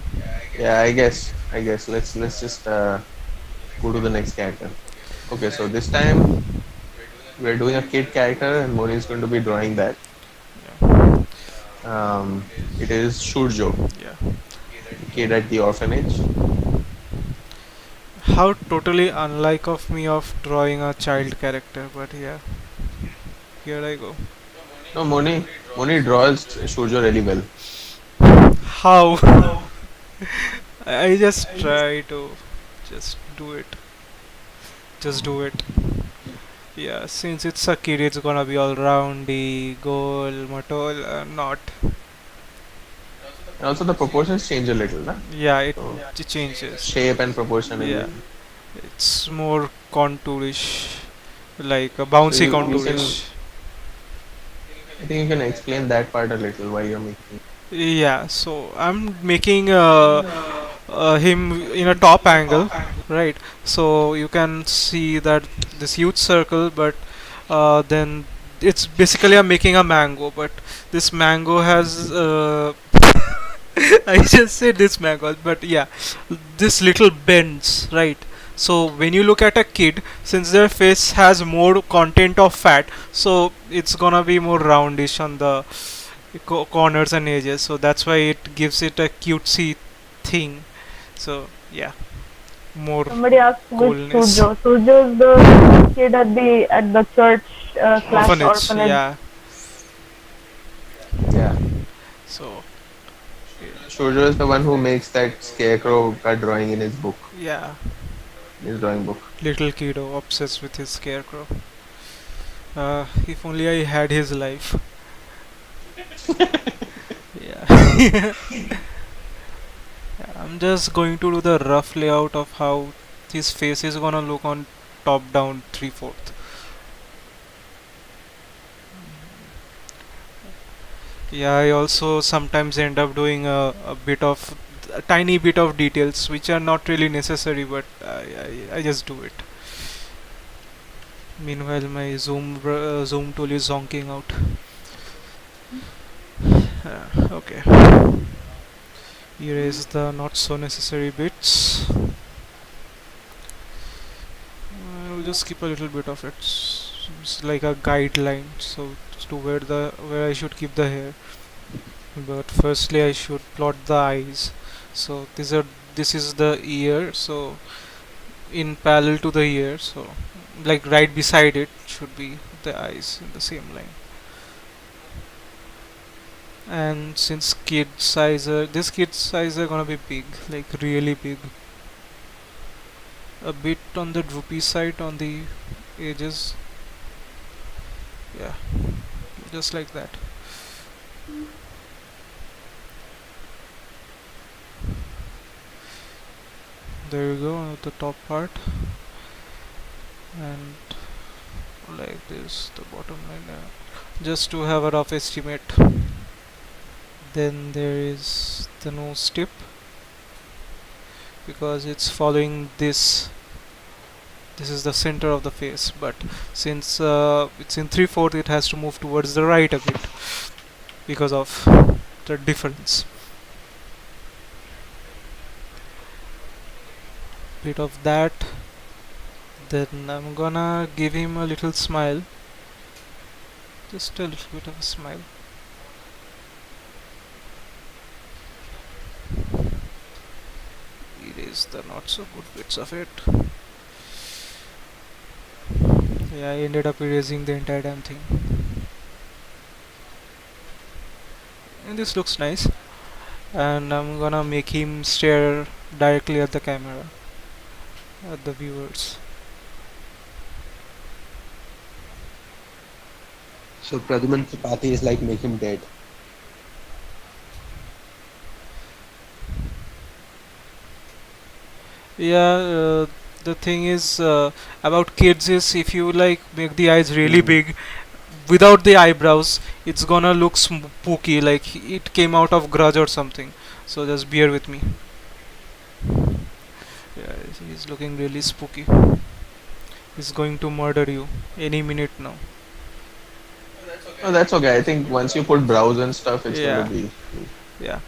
Yeah, I guess. Let's just go to the next character. Okay, so this time we're doing a kid character and Moni is going to be drawing that. It is Shurjo, Yeah. the kid at the orphanage. How totally unlike of me of drawing a child character, but yeah, here I go. No, Moni draws Shurjo really well. How? I just try to just do it. Just do it. Yeah, since it's a kid, it's gonna be all roundy, goal, matol, not. And also the proportions change a little, na? Yeah, it So changes. shape and proportion, Yeah, everything. it's more contourish, like a So bouncy you can, contourish. I think you can explain that part a little while you're making. Yeah, so I'm making him in a top angle, right? So you can see that this huge circle, but then it's basically I'm making a mango, but this mango has I just said this mango, but yeah, this little bends, right? So when you look at a kid, since their face has more content of fat, so it's gonna be more roundish on the corners and edges. So that's why it gives it a cutesy thing. So yeah, more Somebody asked who is coolness. Surjo. Surjo is the kid at the church slash Orphanage, orphanage. yeah. Yeah. So Shoujo is the one who makes that scarecrow drawing in his book, yeah, in his drawing book. little kiddo obsessed with his scarecrow. If only I had his life. Yeah. I'm just going to do the rough layout of how his face is gonna look on top down 3/4. Yeah, I also sometimes end up doing a tiny bit of details which are not really necessary, but I just do it. Meanwhile, my zoom tool is zonking out. Okay, erase the not so necessary bits. I'll just keep a little bit of it. It's like a guideline, so as to where I should keep the hair. But firstly, I should plot the eyes. So this is the ear. So in parallel to the ear, so like right beside it should be the eyes in the same line. And since kids size are gonna be big, like really big, a bit on the droopy side on the edges. Yeah, just like that. There you go, the top part, and like this, the bottom line, just to have a rough estimate. Then there is the nose tip because it's following this. This is the center of the face, but since it's in 3/4, it has to move towards the right a bit because of the difference. Bit of that. Then I'm gonna give him a little smile, just a little bit of a smile. Erase the not so good bits of it. Yeah, I ended up erasing the entire damn thing. And this looks nice. And I'm gonna make him stare directly at the camera, at the viewers. So Pradyuman Tripathi is like make him dead. Yeah, the thing is about kids is if you like make the eyes really big without the eyebrows, it's gonna look spooky, like it came out of Grudge or something. So just bear with me. Yeah, he's looking really spooky. He's going to murder you any minute now. Oh, that's okay. I think once you put brows and stuff, it's going to Yeah, be. yeah.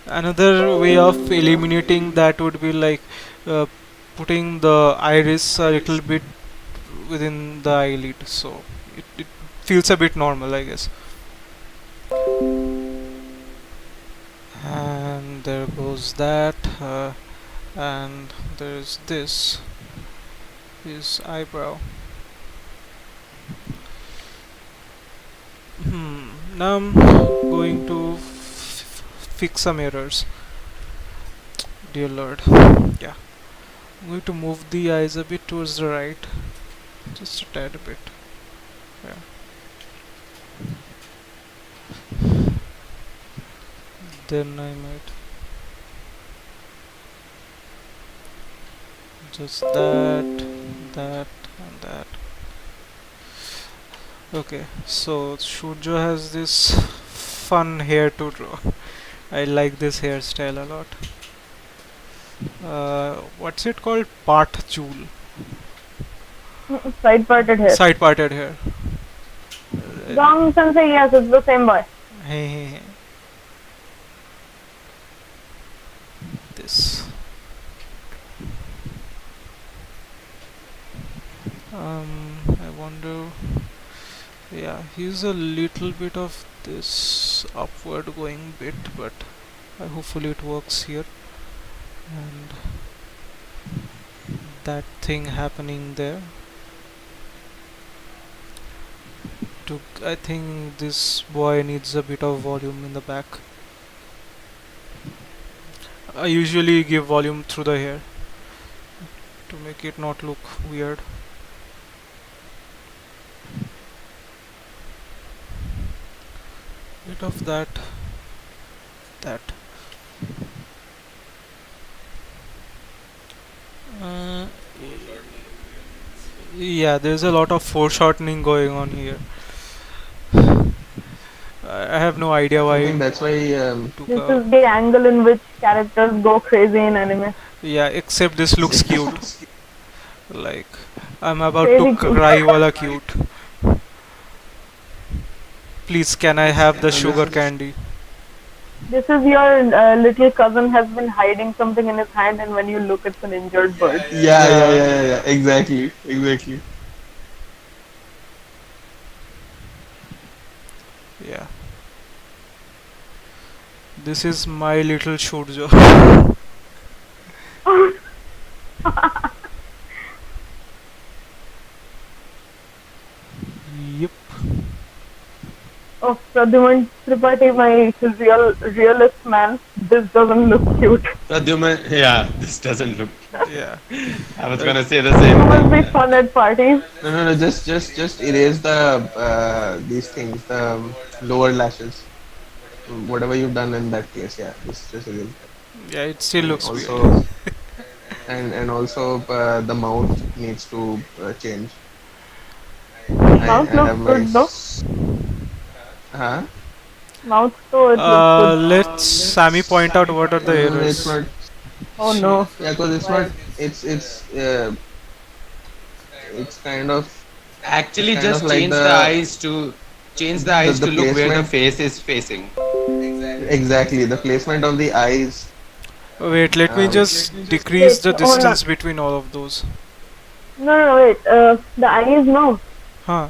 Another way of eliminating that would be like uh, putting the iris a little bit within the eyelid, so it feels a bit normal, I guess. And there goes that, and there's this, his eyebrow. Now I'm going to fix some errors. Dear Lord. Yeah. I'm going to move the eyes a bit towards the right. Just a tad bit. Yeah. Then I might just that, and that. Okay, so Shurjo has this fun hair to draw. I like this hairstyle a lot. What's it called? Part jewel. Side parted hair. Side parted hair. Wrong sensei, yes, it's the same boy. Hey, hey, hey. This. I wonder. Yeah, he's a little bit of this upward going bit, but hopefully it works here. and that thing happening there. I think this boy needs a bit of volume in the back. I usually give volume through the hair to make it not look weird. Bit of that. Uh, yeah, there's a lot of foreshortening going on here. I have no idea I why it think that's why took This a. is the angle in which characters go crazy in anime. Yeah, except this looks cute. Like, I'm about to Crazy cute. cry wala cute. Please, can I have the this sugar is candy? This is your little cousin has been hiding something in his hand, and when you look, it's an injured bird. Yeah, yeah, exactly. yeah. This is my little Shurjo. Yep. Oh, Pradyuman Tripathi, my realist man. This doesn't look cute. Pradyuman, yeah, this doesn't look. Yeah. I was gonna say the same You must thing. be fun at parties. No. Just erase the these things, the lower lashes. Whatever you've done in that case, yeah, just erase that. Yeah, it still And looks weird. also, and also the mouth needs to change. Mouth I looks have my. good though. Huh? Mouth though, it looks good. Let Sammy point out what are the It's errors. not. Oh no. Yeah, because it's Why? not. It's kind of. It's Actually, kind of just like change the eyes the to look where the placement. face is facing. Exactly, the placement of the eyes. Wait, let me Um, just decrease Wait, the hold on. distance between all of those. No, wait. The eyes, no. Huh.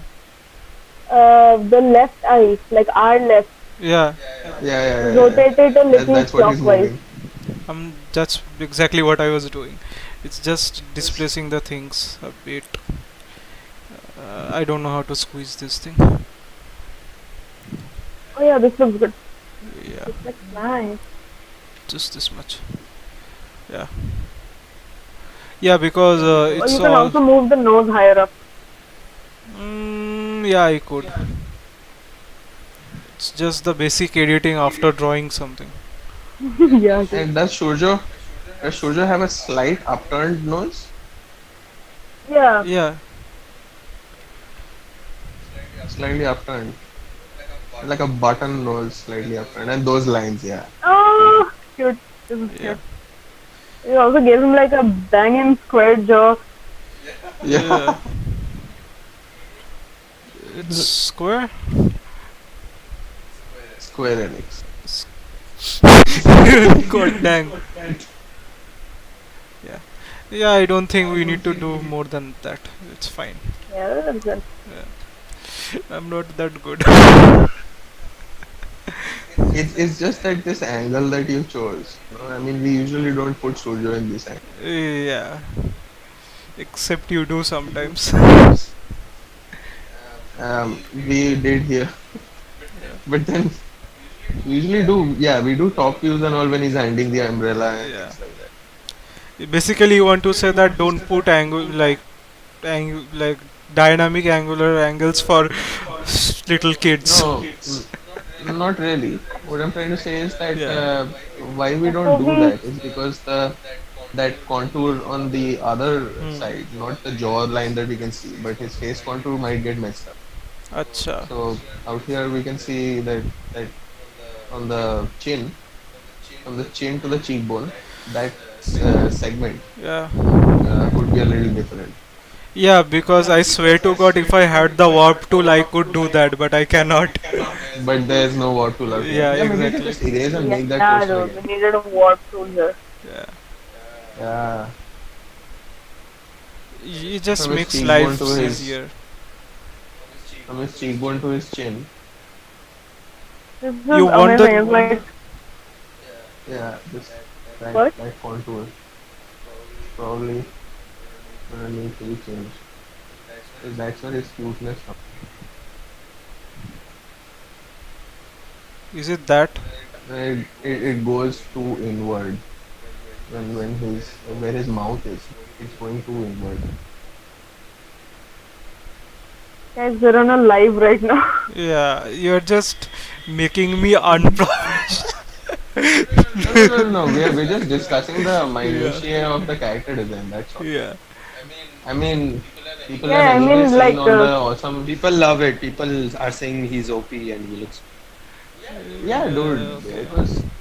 The left eye, like our left, Yeah, yeah. rotate it a little That's what he's clockwise. moving. that's exactly what I was doing. It's just displacing the things a bit. I don't know how to squeeze this thing. Oh yeah, this looks good. Yeah, This looks nice. just this much. Yeah. Yeah, because Or it's you can all. also move the nose higher up. Yeah, I could. It's just the basic editing after drawing something. Yeah. Okay. And does Shoujo have a slight upturned nose? Yeah. Yeah, Slightly upturned. Like a button nose, slightly upturned. And those lines, yeah. Oh, cute. This is yeah, cute. You also gave him like a banging square jaw. yeah. It's square. Square Enix. God dang. Yeah. Yeah, I don't think we need to do more than that. It's fine. Yeah, that's good. I'm not that good. It's just that this angle that you chose. No? I mean, we usually don't put Shoujo in this angle. Yeah. Except you do sometimes. We did here. But then we usually do, yeah, we do top views and all when he's handing the umbrella and Yeah. things like that. Basically, you want to say that don't put like dynamic angular angles for little kids. No, not really. What I'm trying to say is that Yeah. why we don't do that is because that contour on the other Hmm. side, not the jaw line that we can see, but his face contour might get messed up. Acha. So out here we can see that on the chin, from the chin to the cheekbone, that segment Yeah. could be a little different. Yeah, because I swear to God, if I had the warp tool, I could do that, but I cannot. But there's no warp tool out here. Yeah, Yeah, maybe you can exactly. just erase and Yeah, make that nah, person dude, again. we needed a warp tool here. Yeah. Yeah. It just From his makes cheekbone life to his easier. from his cheekbone to his chin. This is You want amazing. It's the like Yeah, this What? that contour probably gonna need to be changed. So that's where his cuteness comes. Is it that? It goes too inward when his where his mouth is. It's going too inward. Guys, we're on a live right now. Yeah, you're just making me unprofessional. No. We're just discussing the Yeah, minutiae of the character design. That's all. yeah. I mean, people have Yeah, I anyway mean, seen like, all the awesome. People love it. People are saying he's OP and he looks. Yeah, dude. Okay.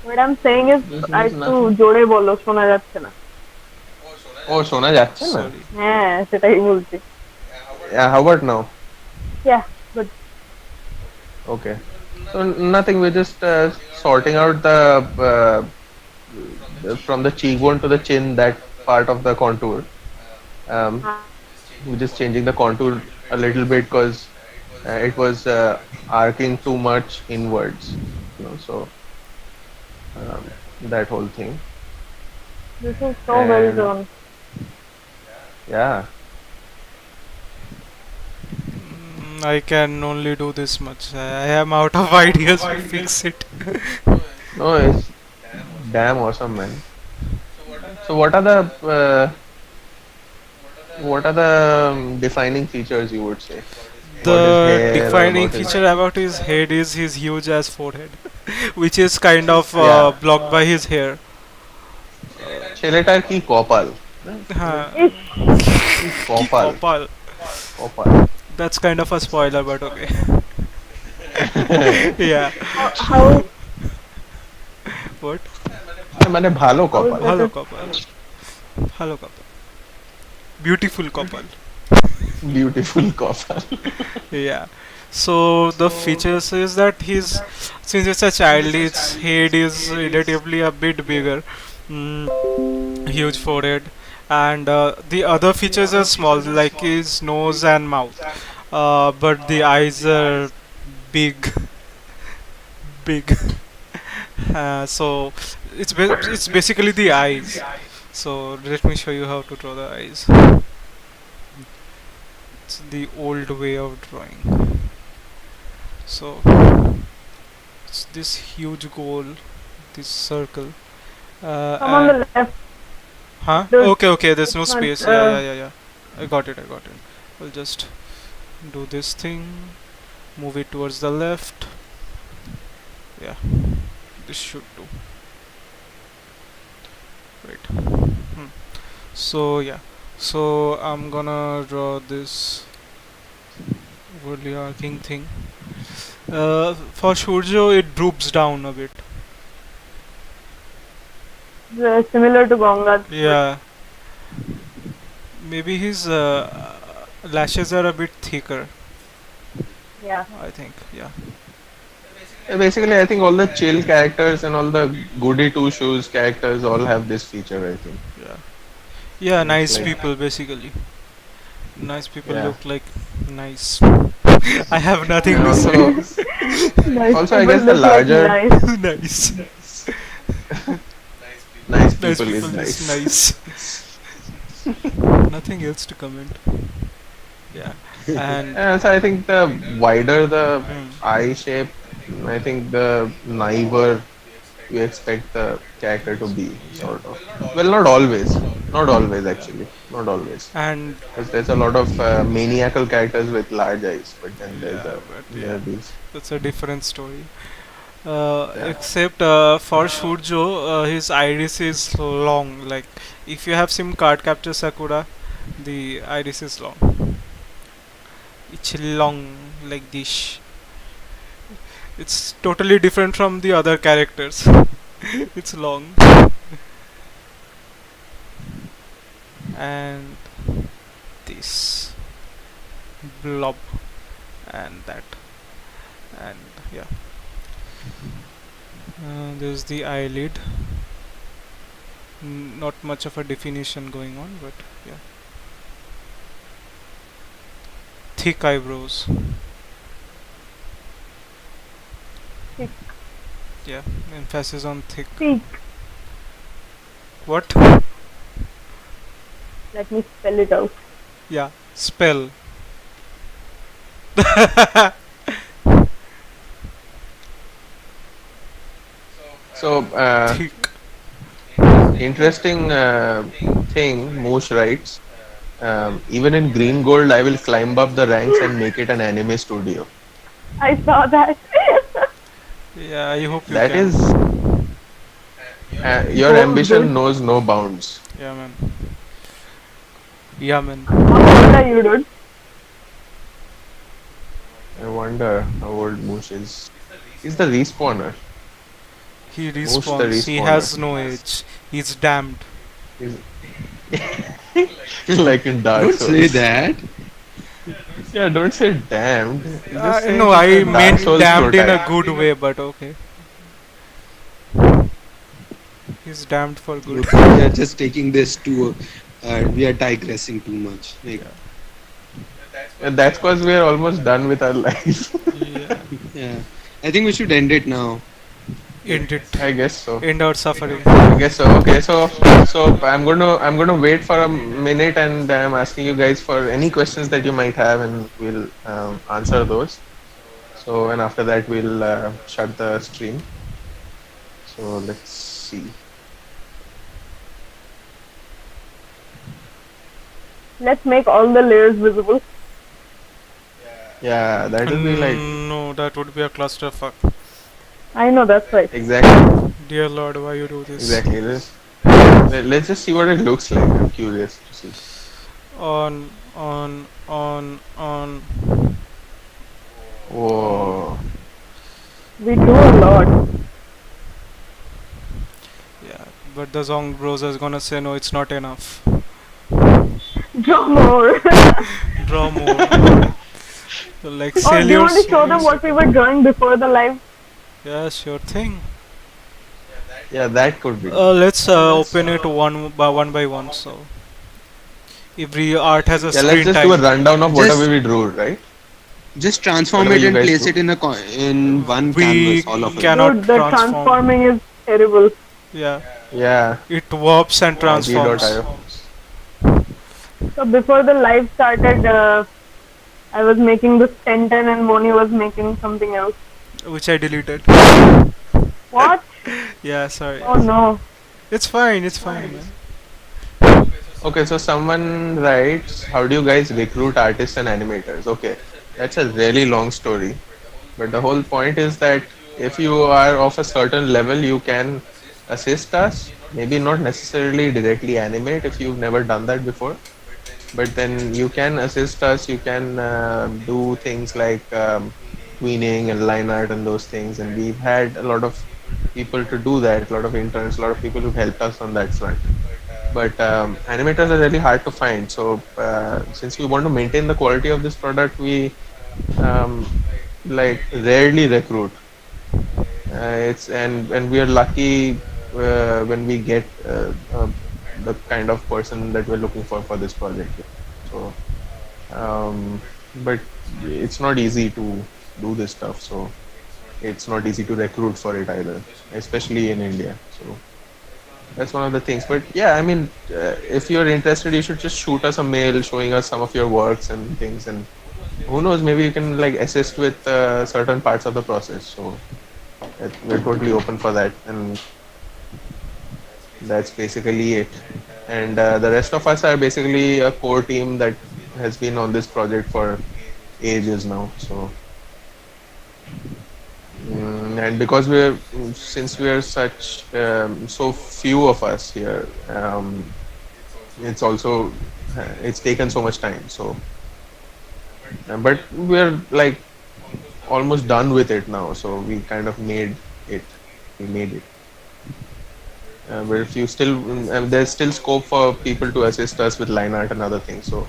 what I'm saying is, R There's একটু nothing. জোরে বলো, শোনা যাচ্ছে না। Oh, শোনা যাচ্ছে না? Sorry. হ্যাঁ, সেটাই বলছি। Yeah, how about now? Yeah, but Okay. So nothing. We're just sorting out from the cheekbone to the chin, that part of the contour. Um, we're just changing the contour a little bit because it was arcing too much inwards. So um, that whole thing. this is so well And done. yeah, I can only do this much. I am out of ideas to fix it. no, it's damn awesome, man. So what are the defining features you would say? About his The hair or defining about his feature about his head is his huge ass forehead, which is kind of Yeah. blocked by his hair. ছেলেটার কি কপাল Huh. কি কপাল Kopal. কপাল That's kind of a spoiler, but okay. Yeah. How What? মানে ভালো how is কপাল that Hello, a- Kopal. Hello, Kopal. Beautiful Kopal. Beautiful কপাল Yeah. So the features is that his, since it's a child, his head is relatively a bit bigger, huge forehead, and the other features are small, like his nose and mouth. But the eyes are big, big. So it's basically the eyes. So let me show you how to draw the eyes. It's the old way of drawing. So it's this huge goal, this circle. Come on the left. Huh? There's- Okay. There's no it's not, space. Yeah. I got it. I'll just do this thing. Move it towards the left. Yeah, this should do. Right. So yeah. So I'm gonna draw this overly arcing thing. For Shurjo, it droops down a bit. Similar to Ganga. Yeah. Maybe his lashes are a bit thicker. Yeah. I think. Yeah. basically I think all the chill characters and all the goody two shoes characters all have this feature, I think. Yeah. It's Nice like- people, basically. Nice people Yeah. look like nice. I have nothing to Also, say. Nice Also, I people guess the look like larger- nice. Nice. nice Nice people is people nice. is nice. Nothing else to comment. Yeah. And And also I think the wider the mm, eye shape, I think the naiver you expect the character to be, sort of. Well, not always actually, not always. and Because there's a lot of maniacal characters with large eyes, but then there's Yeah, but there yeah. are these. that's a different story. Yeah. Except for Shurjo, his iris is long. Like if you have seen Card Capture Sakura, the iris is long. It's long like this. It's totally different from the other characters. It's long. And this blob and that, and yeah. There's the eyelid. Not much of a definition going on, but yeah. Thick eyebrows. Thick. Yeah, emphasis on thick. Peak. What? Let me spell it out. Yeah, spell. So, Thick. interesting thing, Moosh writes. Even in green gold, I will climb up the ranks and make it an anime studio. I saw that. Yeah, I hope you That can. is, your Goals, dude. ambition knows no bounds. Yeah, man. Yeah, man. How old are you, dude? I wonder how old Moosh is. He's the respawner. He Moosh the respawns. He respawner. has no age. He's damned. He's like in Dark Don't say Souls. that. Yeah, don't say damned. Just say No, he's I a Dark meant Souls damned in a protagonist. good way, but okay. He's damned for good. We are just taking this to. We are digressing too much. Like, And that's because we are almost done with our life. Yeah. yeah. I think we should end it now. End it. I guess so. End our suffering. I guess so. Okay, so I'm going to wait for a minute, and I'm asking you guys for any questions that you might have, and we'll answer those. So, and after that we'll shut the stream. So let's see. Let's make all the layers visible. Yeah, that will be like No, that would be a clusterfuck. I know, that's right. exactly Dear Lord, why you do this? exactly this. Let's just see what it looks like. I'm curious to see. On. Whoa. We do a lot. Yeah, but the Zong browser is gonna say no, it's not enough. Draw more. Draw more. So like Or do you want to sailors. show them what we were drawing before the live? Yeah, sure thing. Yeah, that could be. Let's open it one by one. So every art has a Yeah, let's screen just do a time. rundown of Just- whatever we drew, right? Just transform Whatever it you and guys place do. it in in one We canvas. All of it. cannot Dude, the transform. transforming is terrible. Yeah, Yeah. it warps and transforms, G.io. So before the live started, I was making this 1010 and Moni was making something else. which I deleted. What? Yeah, sorry. Oh no. It's fine. It's fine, man. Okay, so someone writes, how do you guys recruit artists and animators? Okay, that's a really long story. But the whole point is that if you are of a certain level, you can assist us. Maybe not necessarily directly animate if you've never done that before. But then you can assist us. You can do things like tweening and line art and those things. And we've had a lot of people to do that, a lot of interns, a lot of people who've helped us on that front. But animators are really hard to find. So since we want to maintain the quality of this product, we um, like rarely recruit. It's and we are lucky when we get the kind of person that we're looking for this project. So, but it's not easy to do this stuff. So it's not easy to recruit for it either, especially in India. So that's one of the things. But yeah, I mean, if you're interested, you should just shoot us a mail showing us some of your works and things, and who knows, maybe you can like assist with certain parts of the process. So we're totally open for that, and that's basically it. And the rest of us are basically a core team that has been on this project for ages now. So and because since we're such so few of us here, it's also it's taken so much time. So but we're like almost done with it now. So we kind of made it. We made it. But if you still, there's still scope for people to assist us with line art and other things. So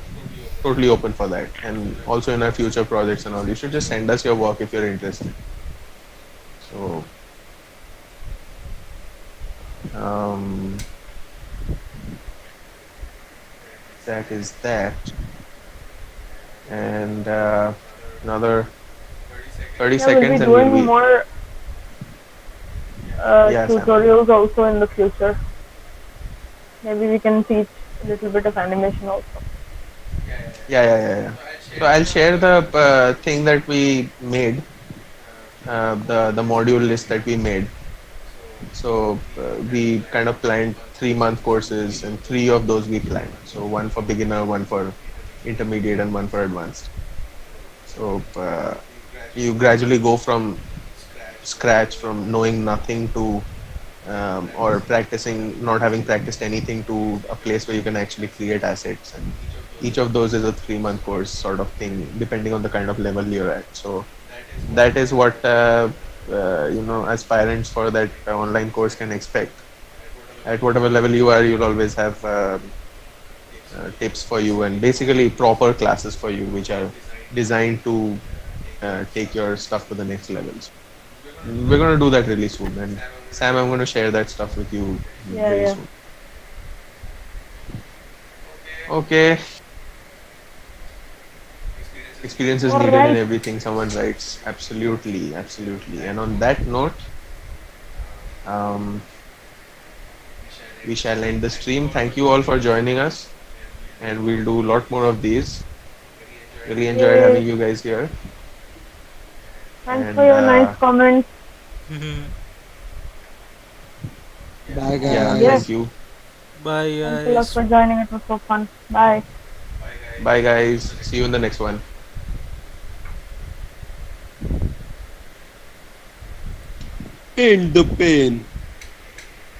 totally open for that. And also in our future projects and all, you should just send us your work if you're interested. So that is that. And another 30 Yeah, we'll seconds be and we'll doing be more Yeah, Sam. tutorials also in the future. Maybe we can teach a little bit of animation also. Yeah. So I'll share the thing that we made, the module list that we made. So we kind of planned 3 month courses, and three of those we planned. So one for beginner, one for intermediate, and one for advanced. So you gradually go from scratch, from knowing nothing to or practicing, not having practiced anything, to a place where you can actually create assets. And each of those is a 3 month course sort of thing, depending on the kind of level you're at. So that is what aspirants for that online course can expect. At whatever level you are, you'll always have tips for you, and basically proper classes for you, which are designed to take your stuff to the next levels. We're going to do that really soon, and Sam, I'm going to share that stuff with you Yeah, very yeah. soon. Okay, experience is All needed in right. everything, someone writes. Absolutely. And on that note, um, we shall end the stream. Thank you all for joining us, and we'll do a lot more of these. Really enjoyed Yay. having you guys here. Thanks for And your nice comments. Bye, yeah, And yes, thank guys. you. Bye, thanks a lot guys. for joining. It was so fun. Bye. Bye, guys. See you in the next one. In the pain.